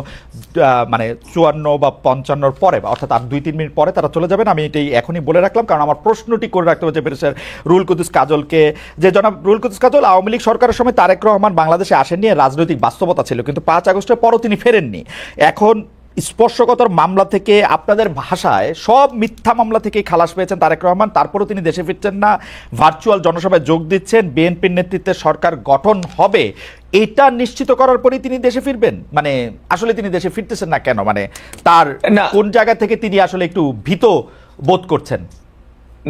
মানে 54 বা 55 পরে, অর্থাৎ আর 2-3 মিনিট পরে তারা চলে যাবেন। আমি এটাই এখনই বলে রাখলাম, কারণ আমার প্রশ্নটি করে রাখতে হচ্ছে ব্যারিস্টার রুহুল কুদ্দুস কাজলকে, যে জনাব রুহুল কুদ্দুস কাজল, আওয়ামী লীগ সরকারের সময় তারেক রহমান বাংলাদেশে আসেননি, রাজনৈতিক বাস্তবতা ছিল, কিন্তু 5 আগস্টের পরও তিনি ফেরেননি। এখন স্পর্শকতর মামলা থেকে, আপনাদের ভাষায় সব মিথ্যা মামলা থেকেই খালাস পেয়েছেন তারেক রহমান, তারপরও তিনি দেশে ফিরছেন না, ভার্চুয়াল জনসভায় যোগ দিচ্ছেন, বিএনপির নেতৃত্বে সরকার গঠন হবে, এটা নিশ্চিত করার পরেই তিনি দেশে ফিরবেন। মানে আসলে তিনি দেশে ফিরতেছেন না কেন? মানে তার কোন জায়গা থেকে তিনি আসলে একটু ভীত বোধ করছেন?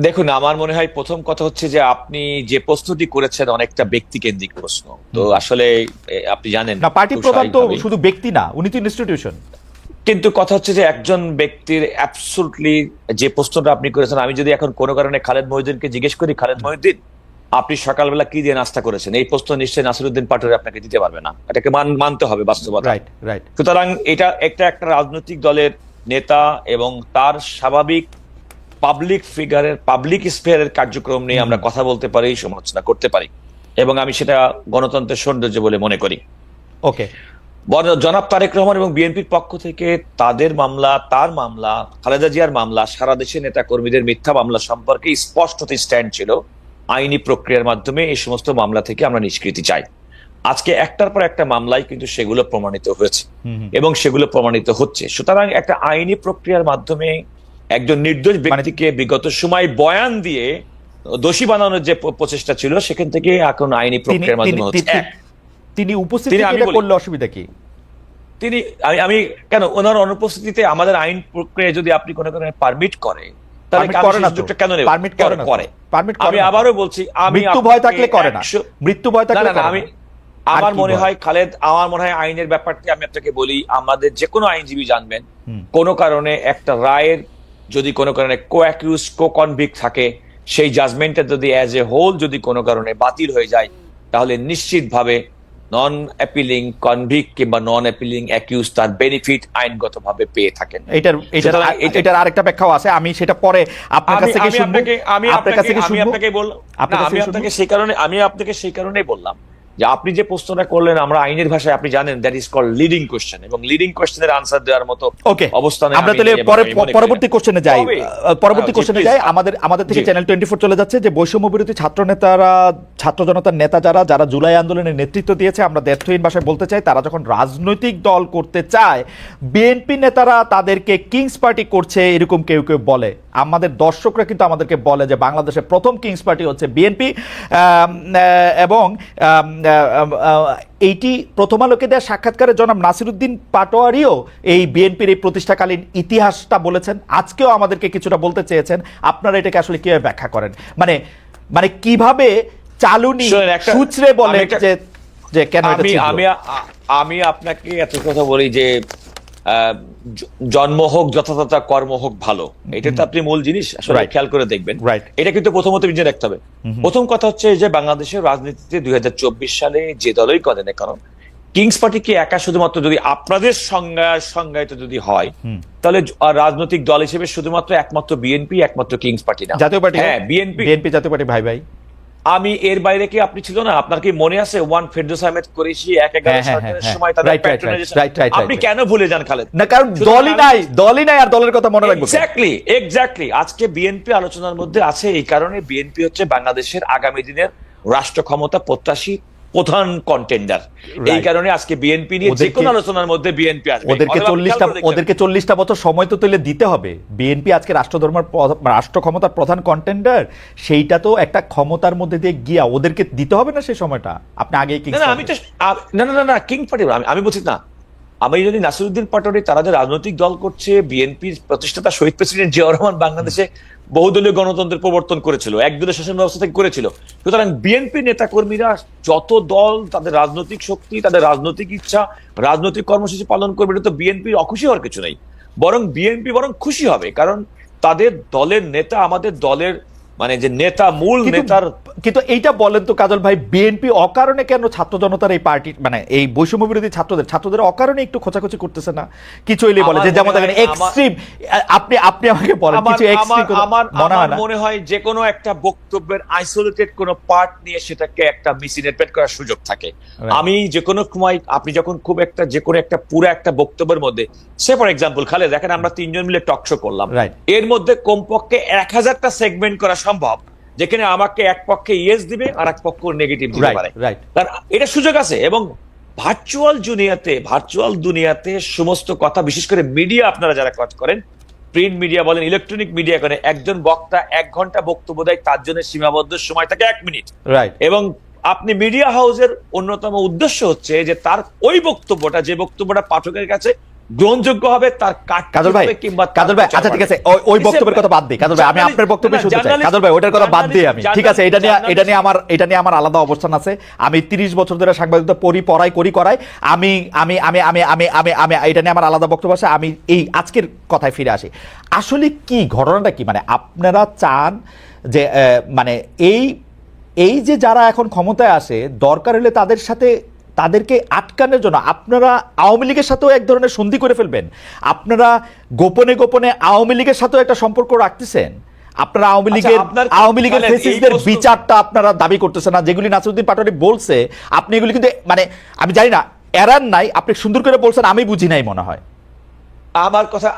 দেখুন, আমার মনে হয় প্রথম কথা হচ্ছে যে আপনি যে প্রশ্নটি করেছেন অনেকটা ব্যক্তিকেন্দ্রিক প্রশ্ন। তো আসলে আপনি জানেন না, পার্টি প্রধান তো শুধু ব্যক্তি না, উনি তো ইনস্টিটিউশন। কিন্তু কথা হচ্ছে যে একজন ব্যক্তির অ্যাবসলিউটলি যে প্রশ্নটা আপনি করেছেন, আমি যদি এখন কোনো কারণে খালেদ মহিউদ্দিনকে জিজ্ঞেস করি, খালেদ মহিউদ্দিন আপনি সকালবেলা কি দিয়ে নাস্তা করেছেন, এই প্রশ্ন নিশ্চয়ই নাসিরউদ্দিন পাটোয়ারি আপনাকে দিতে পারবে না। এটাকে মানতে হবে বাস্তবতা। রাইট। সুতরাং এটা একটা রাজনৈতিক দলের নেতা এবং তার স্বাভাবিক পাবলিক ফিগারের, পাবলিক স্পেয়ারের কার্যক্রম নিয়ে আমরা কথা বলতে পারি, সমালোচনা করতে পারি, এবং আমি সেটা গণতন্ত্রের সৌন্দর্য বলে মনে করি। ওকে, জনাব তারেক রহমান এবং বিএনপির পক্ষ থেকে তাদের মামলা, তার মামলা, খালেদা জিয়ার মামলা, সারা দেশে নেতা কর্মীদের মিথ্যা মামলা সম্পর্কে স্পষ্টত স্ট্যান্ড ছিল, আইনি প্রক্রিয়ার মাধ্যমে এই সমস্ত মামলা থেকে আমরা নিষ্কৃতি চাই। আজকে একটার পর একটা মামলায় কিন্তু সেগুলো প্রমাণিত হয়েছে এবং সেগুলো প্রমাণিত হচ্ছে। সুতরাং একটা আইনি প্রক্রিয়ার মাধ্যমে একজন নির্দোষ ব্যক্তিকে বিগত সময় বয়ান দিয়ে দোষী বানানোর যে প্রচেষ্টা ছিল, সেখান থেকে এখন আইনি প্রক্রিয়ার মাধ্যমে হচ্ছে। তিনি উপস্থিত করলে অসুবিধা কি? আমি কেন ওনার অনুপস্থিতিতে আমাদের আইন প্রক্রিয়া যদি আপনি কোনো কারণে পারমিট করে, তাহলে কেন নেব? আমি আবারও বলছি, মৃত্যু ভয় থাকলে করে না, মৃত্যু ভয় থাকলে আমি আমার মনে হয় খালেদ, আমার মনে হয় আইনের ব্যাপারটি আমি আপনাকে বলি, আমাদের যে কোনো আইনজীবী জানবেন, কোনো কারণে একটা রায়ের যদি কোনো কারণে কো-অ্যাকিউজ, কো-কনভিক্ট থাকে, সেই জাজমেন্টটা যদি অ্যাজ এ হোল যদি কোনো কারণে বাতিল হয়ে যায়, তাহলে নিশ্চিতভাবে নন অ্যাপিলিং কনভিক্ট কিংবা নন অ্যাপিলিং অ্যাকিউজ তার বেনিফিট আইনগতভাবে পেয়ে থাকেন। এটার আরেকটা ব্যাখ্যাও আছে, আমি সেটা পরে আপনার কাছ থেকে শুনবো। আমি আপনাকে সেই কারণেই বললাম যে আপনি যে প্রশ্নটা করলেন, আমরা আইনের ভাষায় আপনি জানেন that is called leading question, এবং লিডিং কোশ্চেনের আনসার দেওয়ার মতো অবস্থানে আমরা তাহলে পরবর্তী কোশ্চেনে যাই। আমাদের থেকে চ্যানেল 24 চলে যাচ্ছে যে বৈষম্য বিরোধী ছাত্র নেতারা, ছাত্র জনতার নেতা যারা জুলাই আন্দোলনের নেতৃত্ব দিয়েছে, আমরা দ্ব্যর্থহীন ভাষায় বলতে চাই, তারা যখন রাজনৈতিক দল করতে চায়, বিএনপি নেতারা তাদেরকে কিংস পার্টি করছে এরকম কেউ কেউ বলে। আমাদের দর্শকরা কিন্তু আমাদেরকে বলে যে বাংলাদেশের প্রথম কিংস পার্টি হচ্ছে বিএনপি, এবং এইটি প্রথম আলোকে দেওয়া সাক্ষাৎকারে জনাব নাসিরউদ্দিন পাটোয়ারিও এই বিএনপির এই প্রতিষ্ঠাকালীন ইতিহাসটা বলেছেন, আজকেও আমাদেরকে কিছুটা বলতে চেয়েছেন। আপনারা এটাকে আসলে কিভাবে ব্যাখ্যা করেন? মানে কিভাবে চালুনি সূত্রে বলে যে কেন? আমি আপনাকে এত কথা বলি যে জন্ম হোক যথাযথ, কর্ম হোক ভালো, এটা তো আপনি মূল জিনিস আসলে খেয়াল করে দেখবেন। এটা কিন্তু প্রথমত বুঝে রাখতে হবে। প্রথম কথা হচ্ছে যে বাংলাদেশের রাজনীতিতে 2024 সালে যে দলই করে না কারণ, কিংস পার্টি কি একা শুধুমাত্র যদি আপনাদের সংজ্ঞায়িত যদি হয়, তাহলে রাজনৈতিক দল হিসেবে শুধুমাত্র একমাত্র বিএনপি, একমাত্র কিংস পার্টি না, জাতীয় পার্টি। হ্যাঁ, বিএনপি জাতীয় পার্টি ভাই ভাই। আমি এর বাইরে কি আপনি ছিল না? আপনার কি মনে আছে ওয়ান ফেরদৌস আহমেদ কুরেশি ১/১১ সরকারের সময় তাদের প্যাট্রোনাইজেশন, আপনি কেন ভুলে যান খালেদ? না, কারণ দলই নাই আর দলের কথা মনে রাখবো। এক্স্যাক্টলি আজকে বিএনপি আলোচনার মধ্যে আছে, এই কারণে বিএনপি হচ্ছে বাংলাদেশের আগামী দিনের রাষ্ট্র ক্ষমতা প্রত্যাশী প্রধান কন্টেন্ডার। এই কারণে আজকে বিএনপি নিয়ে যে কোনো আলোচনার মধ্যে বিএনপি আসবে। ওদেরকে 40টা বছর সময় তো তুলে দিতে হবে। বিএনপি আজকে রাষ্ট্র ক্ষমতার প্রধান কন্টেন্ডার, সেইটা তো একটা ক্ষমতার মধ্যে দিয়ে গিয়া ওদেরকে দিতে হবে না সেই সময়টা। আপনি আগে কিং পার্টি আমি বলছি না, আমি যদি নাসিরউদ্দিন পাটোয়ারি তারা যে রাজনৈতিক দল করছে, বিএনপির প্রতিষ্ঠাতা শহীদ প্রেসিডেন্ট জিয়াউর রহমান বাংলাদেশে বহুদলীয় গণতন্ত্রের প্রবর্তন করেছিল, একদলীয় শাসন ব্যবস্থা থেকে করেছিল। সুতরাং বিএনপি নেতা কর্মীরা যত দল তাদের রাজনৈতিক শক্তি, তাদের রাজনৈতিক ইচ্ছা, রাজনৈতিক কর্মসূচি পালন করবে, এটা তো বিএনপির অখুশি হওয়ার কিছু নেই। বরং বিএনপি খুশি হবে, কারণ তাদের দলের নেতা আমাদের দলের মানে যে নেতা, মূল নেতার। কিন্তু এইটা বলেন তো কাজল ভাই, বিএনপি অকারণে কেন ছাত্র জনতার এই পার্টি মানে এই বৈষম্য বিরোধী ছাত্রদের অকারণে একটু খোঁচাখুচি করতেছে না? কিছু হইলে বলে যে যেমন দেখেন এক্সট্রিম, আপনি আমাকে বলেন কিছু এক্সট্রিম। আমার মনে হয় যে কোনো একটা বক্তব্যের আইসোলেটেড কোনো পার্ট নিয়ে সেটাকে একটা মিসইন্টারপ্রেট করার সুযোগ থাকে। আমি যে কোনো সময় আপনি যখন খুব একটা যে কোনো একটা পুরো একটা বক্তব্যের মধ্যে, সে ফর এক্সাম্পল খালেদ দেখেন আমরা 3 জন মিলে টক শো করলাম, এর মধ্যে কমপক্ষে 1000টা সেগমেন্ট করা সম্ভব, যেখানে আমাকে এক পক্ষে ইয়েস দিবে আর এক পক্ষ নেগেটিভ দিতে পারে। এটা সুযোগ আছে। এবং ভার্চুয়াল দুনিয়াতে সমস্ত কথা, বিশেষ করে মিডিয়া, আপনারা যারা কাজ করেন, প্রিন্ট মিডিয়া বলেন, ইলেকট্রনিক মিডিয়া করেন, একজন বক্তা 1 ঘন্টা বক্তব্য দেয়, তার জন্য সীমাবদ্ধ সময় থাকে 1 মিনিট। এবং আপনি মিডিয়া হাউসের অন্যতম উদ্দেশ্য হচ্ছে যে তার ওই বক্তব্যটা, যে বক্তব্যটা পাঠকের কাছে গ্রহণযোগ্য হবে, তার কাজল ভাই আচ্ছা ঠিক আছে, ওই বক্তব্যের কথা বাদ দিই কাজল ভাই, আমি আপনার বক্তব্য শুনতে চাই কাজল ভাই, ওটার কথা বাদ দিই আমি। ঠিক আছে, এটা নিয়ে আমার আলাদা অবস্থান আছে। আমি 30 বছর ধরে সাংবাদিকতা করাই। আমি আমি আমি আমি আমি আমি আমি এটা নিয়ে আমার আলাদা বক্তব্য আছে। আমি এই আজকের কথায় ফিরে আসি। আসলে কি ঘটনাটা কি, মানে আপনারা চান যে মানে এই যে যারা এখন ক্ষমতায় আসে, দরকার হলে তাদেরকে আটকানোর জন্য আপনারা আওয়ামী লীগের সাথেও এক ধরনের সন্ধি করে ফেলবেন? আপনারা গোপনে আওয়ামী লীগের সাথেও একটা সম্পর্ক রাখতেছেন? আপনারা আওয়ামী লীগের ফেসিস্টদের বিচারটা আপনারা দাবি করতেছেন না, যেগুলি নাসিরউদ্দিন পাটোয়ারি বলছে, আপনি এগুলি কিন্তু মানে আমি জানি না এরান নাই, আপনি সুন্দর করে বলছেন, আমি বুঝি নাই মনে হয়।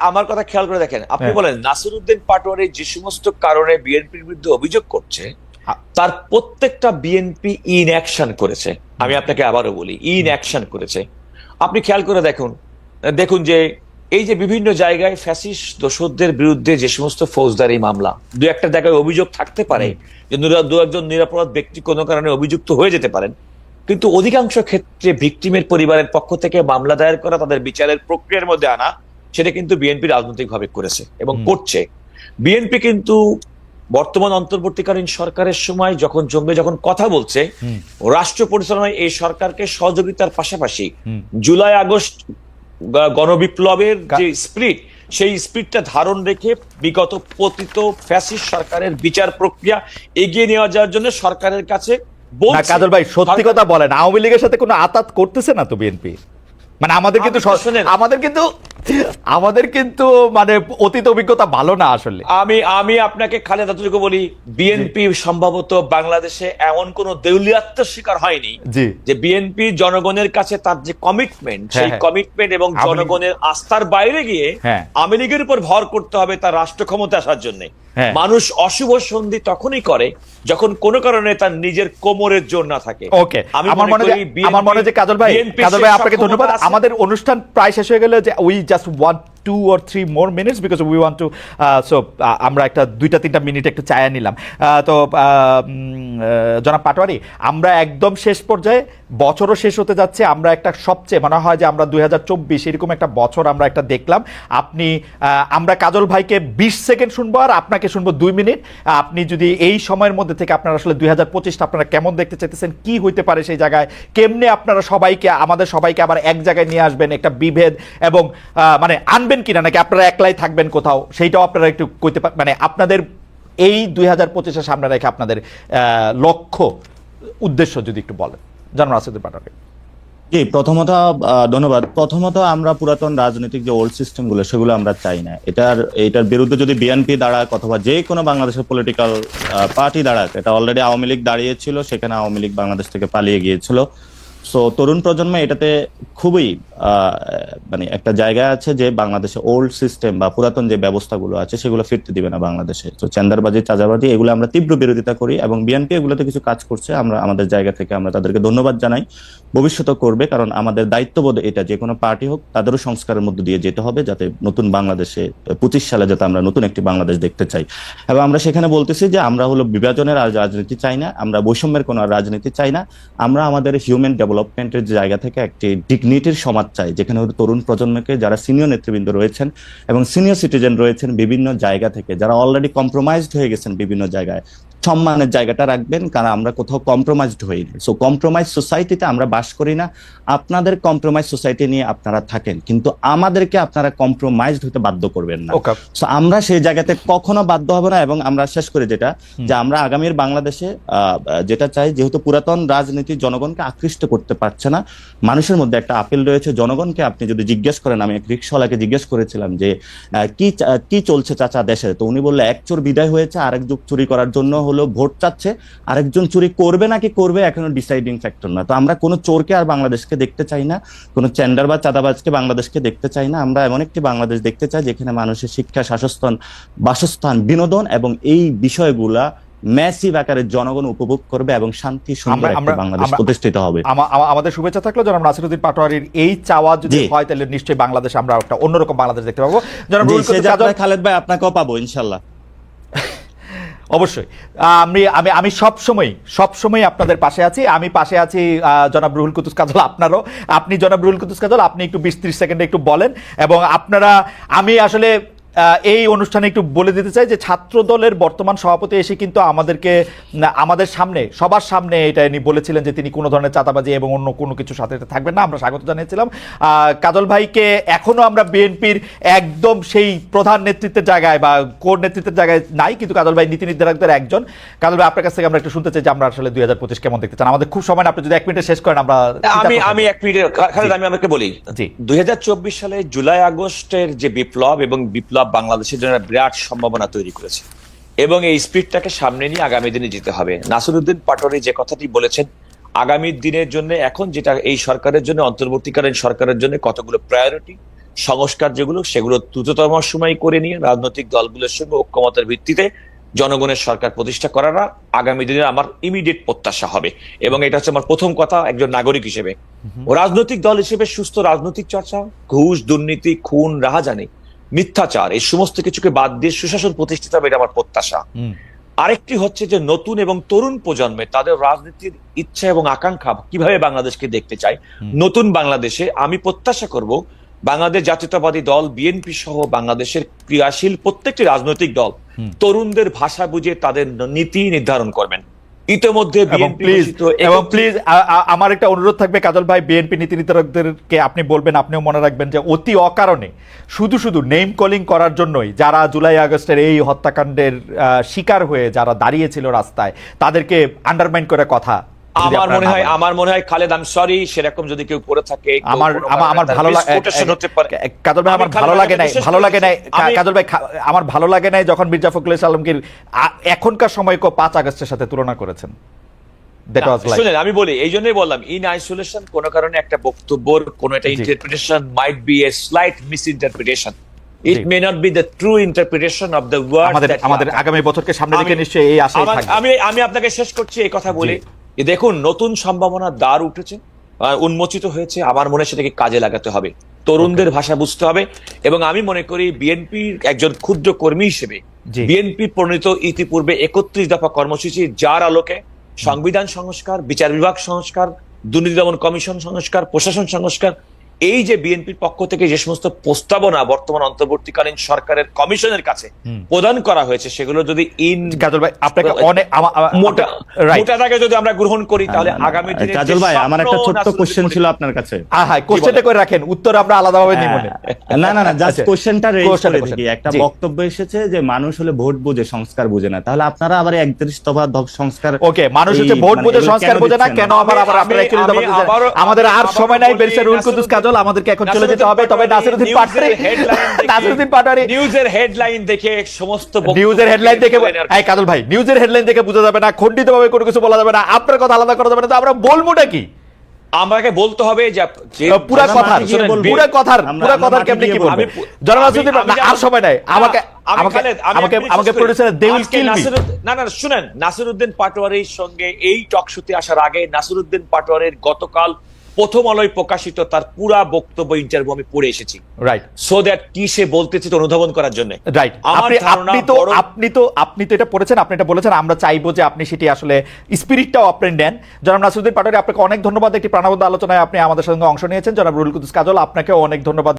আমার কথা খেয়াল করে দেখেন, আপনি বলেন নাসিরউদ্দিন পাটোয়ারি যে সমস্ত কারণে বিএনপির বিরুদ্ধে অভিযোগ করছে, তার প্রত্যেকটা বিএনপি ইন অ্যাকশন করেছে। আমি আপনাকে আবারও বলি, ইন অ্যাকশন করেছে। আপনি খেয়াল করে দেখুন যে এই যে বিভিন্ন জায়গায় ফ্যাসিস্ট দোসরদের বিরুদ্ধে যে সমস্ত ফৌজদারি মামলা, 2-1টা জায়গায় অভিযোগ থাকতে পারে যে 2-একজন নিরপরাধ ব্যক্তি কোনো কারণে অভিযুক্ত হয়ে যেতে পারেন, কিন্তু অধিকাংশ ক্ষেত্রে ভিকটিমের পরিবারের পক্ষ থেকে মামলা দায়ের করা, তাদের বিচারের প্রক্রিয়ার মধ্যে আনা, সেটা কিন্তু বিএনপি রাজনৈতিকভাবে করেছে এবং করছে। বিএনপি কিন্তু বর্তমান অন্তর্বর্তীকালীন সরকারের সময় যখন কথা বলছে, রাষ্ট্র পরিচালনায় এই সরকারকে সহযোগিতার পাশাপাশি জুলাই আগস্ট গণবিপ্লবের যে স্পিরিট, সেই স্পিরিটটা ধারণ রেখে বিগত পতিত ফ্যাসিস্ট সরকারের বিচার প্রক্রিয়া এগিয়ে নিয়ে যাওয়ার জন্য সরকারের কাছে বলছে। কাজল ভাই সত্যি কথা বলেন, আওয়ামী লীগের সাথে কোনো আতাত করতেছে না তো বিএনপি? মানে আমাদের কিন্তু মানে অতীত অভিজ্ঞতা ভালো না আসলে। আমি আপনাকে খালেদ এতটুকু বলি, বিএনপি সম্ভবত বাংলাদেশে এমন কোন দেউলিয়াত্বের শিকার হয়নি যে বিএনপি জনগণের কাছে তার যে কমিটমেন্ট, সেই কমিটমেন্ট এবং জনগণের আস্থার বাইরে গিয়ে আওয়ামী লীগের উপর ভর করতে হবে তার রাষ্ট্র ক্ষমতা আসার জন্য। মানুষ অশুভ সন্ধি তখনই করে যখন কোনো কারণে তার নিজের কোমরের জোর না থাকে। ওকে, আমার মনে হয় যে কাজল ভাই আপনাকে ধন্যবাদ। আমাদের অনুষ্ঠান প্রায় শেষ হয়ে গেল, যে we just want 2 or 3 more minutes because we want to আমরা একটা 2-3 মিনিট একটু চায়া নিলাম। তো জনাব পাটোয়ারি, আমরা একদম শেষ পর্যায়ে, বছরও শেষ হতে যাচ্ছে, আমরা একটা সবচেয়ে মনে হয় যে আমরা 2024 এরকম একটা বছর আমরা একটা দেখলাম। আমরা কাজল ভাইকে 20 সেকেন্ড শুনবো আর আপনাকে শুনবো 2 মিনিট। আপনি যদি এই সময়ের মধ্যে থেকে আপনারা আসলে 2025টা আপনারা কেমন দেখতে চাইতেছেন, কি হইতে পারে সেই জায়গায়, কেমনে আপনারা আমাদের সবাইকে আবার এক জায়গায় নিয়ে আসবেন, একটা বিভেদ এবং মানে আনবেন কিনা, নাকি আপনারা একলাই থাকবেন কোথাও, সেইটাও আপনারা একটু কইতে মানে আপনাদের এই 2025-এর সামনে রেখে আপনাদের লক্ষ্য উদ্দেশ্য যদি একটু বলেন। জানান রাসিদুল পাটোয়ারি। জি, প্রথমত ধন্যবাদ। প্রথমত আমরা পুরাতন রাজনৈতিক যে ওল্ড সিস্টেম গুলো সেগুলো আমরা চাই না। এটার বিরুদ্ধে যদি বিএনপি দাঁড়াক অথবা যে কোনো বাংলাদেশের পলিটিক্যাল পার্টি দাঁড়াক, এটা অলরেডি আওয়ামী লীগ দাঁড়িয়েছিল, সেখানে আওয়ামী লীগ বাংলাদেশ থেকে পালিয়ে গিয়েছিল। সো তরুণ প্রজন্মে এটাতে খুবই মানে একটা জায়গা আছে যে বাংলাদেশে ওল্ড সিস্টেম বা পুরাতন যে ব্যবস্থাগুলো আছে সেগুলো ফিরতে দিবে না বাংলাদেশে। তো চাঁদাবাজি চাঁদাবাজি এগুলো আমরা তীব্র বিরোধিতা করি এবং বিএনপি এগুলোতে কিছু কাজ করছে, আমরা আমাদের জায়গা থেকে আমরা তাদেরকে ধন্যবাদ জানাই। ভবিষ্যতে করবে, কারণ আমাদের দায়িত্ববোধ এটা, যে কোনো পার্টি হোক তাদেরও সংস্কারের মধ্যে দিয়ে যেতে হবে, যাতে নতুন বাংলাদেশে 25 সালে যাতে আমরা নতুন একটি বাংলাদেশ দেখতে চাই। এবং আমরা সেখানে বলতেছি যে আমরা হলো বিভাজনের আর রাজনীতি চাই না, আমরা বৈষম্যের কোনো রাজনীতি চাই না। আমরা আমাদের হিউম্যান ডেভেলপমেন্টের জায়গা থেকে একটি ডিগনিটির সমাজ চাই, যেখানে তরুণ প্রজন্মকে, যারা সিনিয়র নেতৃবৃন্দ রয়েছেন এবং সিনিয়র সিটিজেন রয়েছেন বিভিন্ন জায়গা থেকে, যারা অলরেডি কম্প্রোমাইজড হয়ে গেছেন বিভিন্ন জায়গায়, সম্মানের জায়গাটা রাখবেন, কারণ আমরা কোথাও কম্প্রোমাইজড হইনি। সো কম্প্রোমাইজ সোসাইটিতে আমরা বাস করি না। আপনাদের কম্প্রোমাইজ সোসাইটি নিয়ে আপনারা থাকেন, কিন্তু আমাদেরকে আপনারা কম্প্রোমাইজড হতে বাধ্য করবেন না। সো আমরা সেই জায়গাতে কখনো বাধ্য হব না। এবং আমরা শেষ করে যেটা, যে আমরা আগামীর বাংলাদেশে যেটা চাই, যেহেতু পুরাতন রাজনীতি জনগণকে আকৃষ্ট করতে পারছে না, মানুষের মধ্যে একটা আপিল রয়েছে। জনগণকে আপনি যদি জিজ্ঞেস করেন, আমি এক রিক্সাওয়ালাকে জিজ্ঞেস করেছিলাম যে কি চলছে চাচা দেশে, তো উনি বললে এক চোর বিদায় হয়েছে, আরেক যুগ চুরি করার জন্য হলো ভোট চাচ্ছে, আরেকজন চুরি করবে নাকি করবে এখনো ডিসাইডিং ফ্যাক্টর না। তো আমরা কোনো চোরকে আর বাংলাদেশকে দেখতে চাই না, কোনো চ্যান্ডার বা চাঁদাবাজকে বাংলাদেশকে দেখতে চাই না। আমরা এমন একটি বাংলাদেশ দেখতে চাই যেখানে মানুষের শিক্ষা, বাসস্থান, বিনোদন এবং এই বিষয়গুলা ম্যাসিভ আকারে জনগণ উপভোগ করবে এবং শান্তি সুন্দর একটা বাংলাদেশ প্রতিষ্ঠিত হবে। আমাদের শুভেচ্ছা থাকলো জনাব নাসিরউদ্দিন পাটোয়ারীর এই চাওয়া যদি হয়, তাহলে নিশ্চয়ই বাংলাদেশ আমরা একটা অন্যরকম বাংলাদেশ দেখতে পাবো। জনাব খালেদ ভাই, আপনাকেও পাবো ইনশাল্লাহ। অবশ্যই আমি সবসময় আপনাদের পাশে আছি। আমি পাশে আছি জনাব রুহুল কুদ্দুস কাজল, আপনারও। আপনি জনাব রুহুল কুদ্দুস কাজল, আপনি একটু 20-30 সেকেন্ডে একটু বলেন। এবং আপনারা, আমি আসলে এই অনুষ্ঠানে একটু বলে দিতে চাই যে ছাত্র দলের বর্তমান সভাপতি এসে কিন্তু আমাদের সামনে, সবার সামনে এটা বলেছিলেন যে তিনি কোনো ধরনের চাঁদাবাজি এবং অন্য কোনো কিছুর সাথে থাকবেন না। আমরা স্বাগত জানিয়েছিলাম কাজল ভাইকে। এখনো আমরা বিএনপির একদম সেই প্রধান নেতৃত্বের জায়গায় বা কোর নেতৃত্বের জায়গায় নাই, কিন্তু কাজল ভাই নীতি নির্ধারকদের একজন। কাজল ভাই, আপনার কাছ থেকে আমরা একটু শুনতে চাই যে আমরা আসলে 2025 কেমন দেখতে চান। আমাদের খুব সময়, আপনি যদি 1 মিনিটে শেষ করেন। আমি 1 মিনিটে আমি আমাকে বলি, 2024 সালে জুলাই আগস্টের যে বিপ্লব এবং বিপ্লব বাংলাদেশের জন্য বিরাট সম্ভাবনা তৈরি করেছে এবং এই স্পিডটাকে সামনে নিয়ে আগামী দিনে যেতে হবে। নাসিরউদ্দিন পাটোয়ারী যে কথাটি বলেছেন, আগামী দিনের জন্য এখন যেটা এই সরকারের জন্য, অন্তর্বর্তীকালীন সরকারের জন্য কতগুলো প্রায়োরিটি, সংস্কার যেগুলো, সেগুলো দ্রুততম সময় করে নিয়ে রাজনৈতিক দলগুলোর সঙ্গে ঐক্যমতের ভিত্তিতে জনগণের সরকার প্রতিষ্ঠা করাটা আগামী দিনে আমার ইমিডিয়েট প্রত্যাশা হবে। এবং এটা হচ্ছে আমার প্রথম কথা একজন নাগরিক হিসেবে। রাজনৈতিক দল হিসেবে সুস্থ রাজনৈতিক চর্চা, ঘুষ, দুর্নীতি, খুন, রাহাজানি, মিথ্যাচার, এই সমস্ত কিছুকে বাদ দিয়ে সুশাসন প্রতিষ্ঠিত হবে, এটা আমার প্রত্যাশা। আরেকটি হচ্ছে যে নতুন এবং তরুণ প্রজন্মে তাদের রাজনীতির ইচ্ছা এবং আকাঙ্ক্ষা কিভাবে বাংলাদেশকে দেখতে চায়। নতুন বাংলাদেশে আমি প্রত্যাশা করব বাংলাদেশ জাতীয়তাবাদী দল, বিএনপি সহ বাংলাদেশের ক্রিয়াশীল প্রত্যেকটি রাজনৈতিক দল তরুণদের ভাষা বুঝে তাদের নীতি নির্ধারণ করবেন। ইতিমধ্যে প্লিজ আমার একটা অনুরোধ থাকবে কাজল ভাই, বিএনপি নীতি নির্ধারকদেরকে আপনি বলবেন, আপনিও মনে রাখবেন যে অতি অকারণে শুধু নেম কলিং করার জন্যই যারা জুলাই আগস্টের এই হত্যাকাণ্ডের শিকার হয়ে যারা দাঁড়িয়েছিল রাস্তায়, তাদেরকে আন্ডারমাইন করে কথা। আমার মনে হয় খালেদ, আমি সরি, সেরকম যদি কেউ করে থাকে আমার ভালো লাগে কাজল ভাই, আমার ভালো লাগে নাই যখন মির্জা ফখরুল ইসলাম আলমগীর এখনকার সময়কে 5 আগস্টের সাথে তুলনা করেছেন। শুনেন, আমি বলি, এই জন্যই বললাম, ইন আইসোলেশন কোন কারণে একটা বক্তব্যর কোন একটা interpretation might be a slight misinterpretation. It may not be the true interpretation of the word. আমাদের আগামী বছরকে সামনে রেখে নিশ্চয়ই এই আশাই থাকবে। আমি আপনাকে শেষ করছি এই কথা বলে, দেখুন নতুন সম্ভাবনার দ্বার উঠেছে, উন্মোচিত হয়েছে। আমার মনে হয় সেটাকে কাজে লাগাতে হবে, তরুণদের ভাষা বুঝতে হবে। এবং আমি মনে করি বিএনপির একজন ক্ষুদ্র কর্মী হিসেবে বিএনপি প্রণীত ইতিপূর্বে 31 দফা কর্মসূচি, যার আলোকে সংবিধান সংস্কার, বিচার বিভাগ সংস্কার, দুর্নীতি দমন কমিশন সংস্কার, প্রশাসন সংস্কার, এই যে বিএনপির পক্ষ থেকে যে সমস্ত প্রস্তাবনা বর্তমান অন্তর্বর্তীকালীন সরকারের কমিশনের কাছে প্রদান করা হয়েছে, সেগুলো যদি কাজল ভাই আপনাকে অনেক মোটা রাইট মোটাটাকে যদি আমরা গ্রহণ করি, তাহলে আগামী দিনে কাজল ভাই, আমার একটা ছোট্ট কোশ্চেন ছিল আপনার কাছে। হ্যাঁ কোশ্চেনটা করে রাখেন, উত্তর আমরা আলাদাভাবে নিব না। না জাস্ট আচ্ছা, কোশ্চেনটা রেজ question, করে question, দেখি। একটা জি। বক্তব্য এসেছে যে মানুষ হলে ভোট বোঝে, সংস্কার বোঝে না। তাহলে আপনারা আবার 31 দফা সংস্কার, ওকে, মানুষ হচ্ছে এই ভোট মানে বোঝে, এগুলো সংস্কার বোঝে না, কেন আবার আমি- আপনারা actually আমি জবাব দিচ্ছেন? আবারও- আমাদের আর আবারও সময় নাই, বলি, বেরিসের রুল কুদ্দুস কাজল, আমাদেরকে এখন চলে যেতে হবে। তবে নাসিরউদ্দিন পাটোয়ারি, নাসিরউদ্দিন পাটোয়ারি নিউজের হেডলাইন দেখে সমস্ত নিউজের হেডলাইন দেখে, এই কাজল ভাই নিউজের হেডলাইন দেখে বোঝা যাবে না, খণ্ডিতভাবে কোনো কিছু বলা যাবে না, আপনার কথা আলাদা করা যাবে না, তো আমরা বলবোটা কি? আমাকে বলতে হবে যে পুরা আমরা কথার মাঠে গিয়ে বলবো। পুরা কথার আমরা পুরা কথার মাঠে কেমনে গিয়ে কি বলবো। বলবে? আমি- জনাব নাসিরউদ্দিন, আমি- আর সময় নাই, আমাকে আমি আমাকে খালেদ, আমি আমাকে আপনি আমাকে শেষ করি। প্রডিউসার দে উইল আজকে কিল মি। না শুনেন, নাসিরউদ্দিন পাটোয়ারির সঙ্গে এই টক শোতে আসার আগে নাসিরউদ্দিন পাটোয়ারির গতকাল প্রথম আলোয় প্রকাশিত তার পুরা বক্তব্য ইন্টারভিউ আমি পড়ে এসেছি, রাইট সো দ্যাট কি সে বলতেছে তো অনুধাবন করার জন্য। রাইট, আমার আপনি ধারণা আপনি তো এটা পড়েছেন, আপনি এটা বলেছেন, আমরা চাইবো যে আপনি সেটি আসলে স্পিরিটটাও আপনি নেন। জনাব নাসিরউদ্দিন পাটোয়ারি, আপনাকে অনেক ধন্যবাদ, একটি প্রাণবন্ত আলোচনায় আপনি আমাদের সঙ্গে অংশ নিয়েছেন। জনাব রুহুল কুদ্দুস কাজল, আপনাকেও অনেক ধন্যবাদ।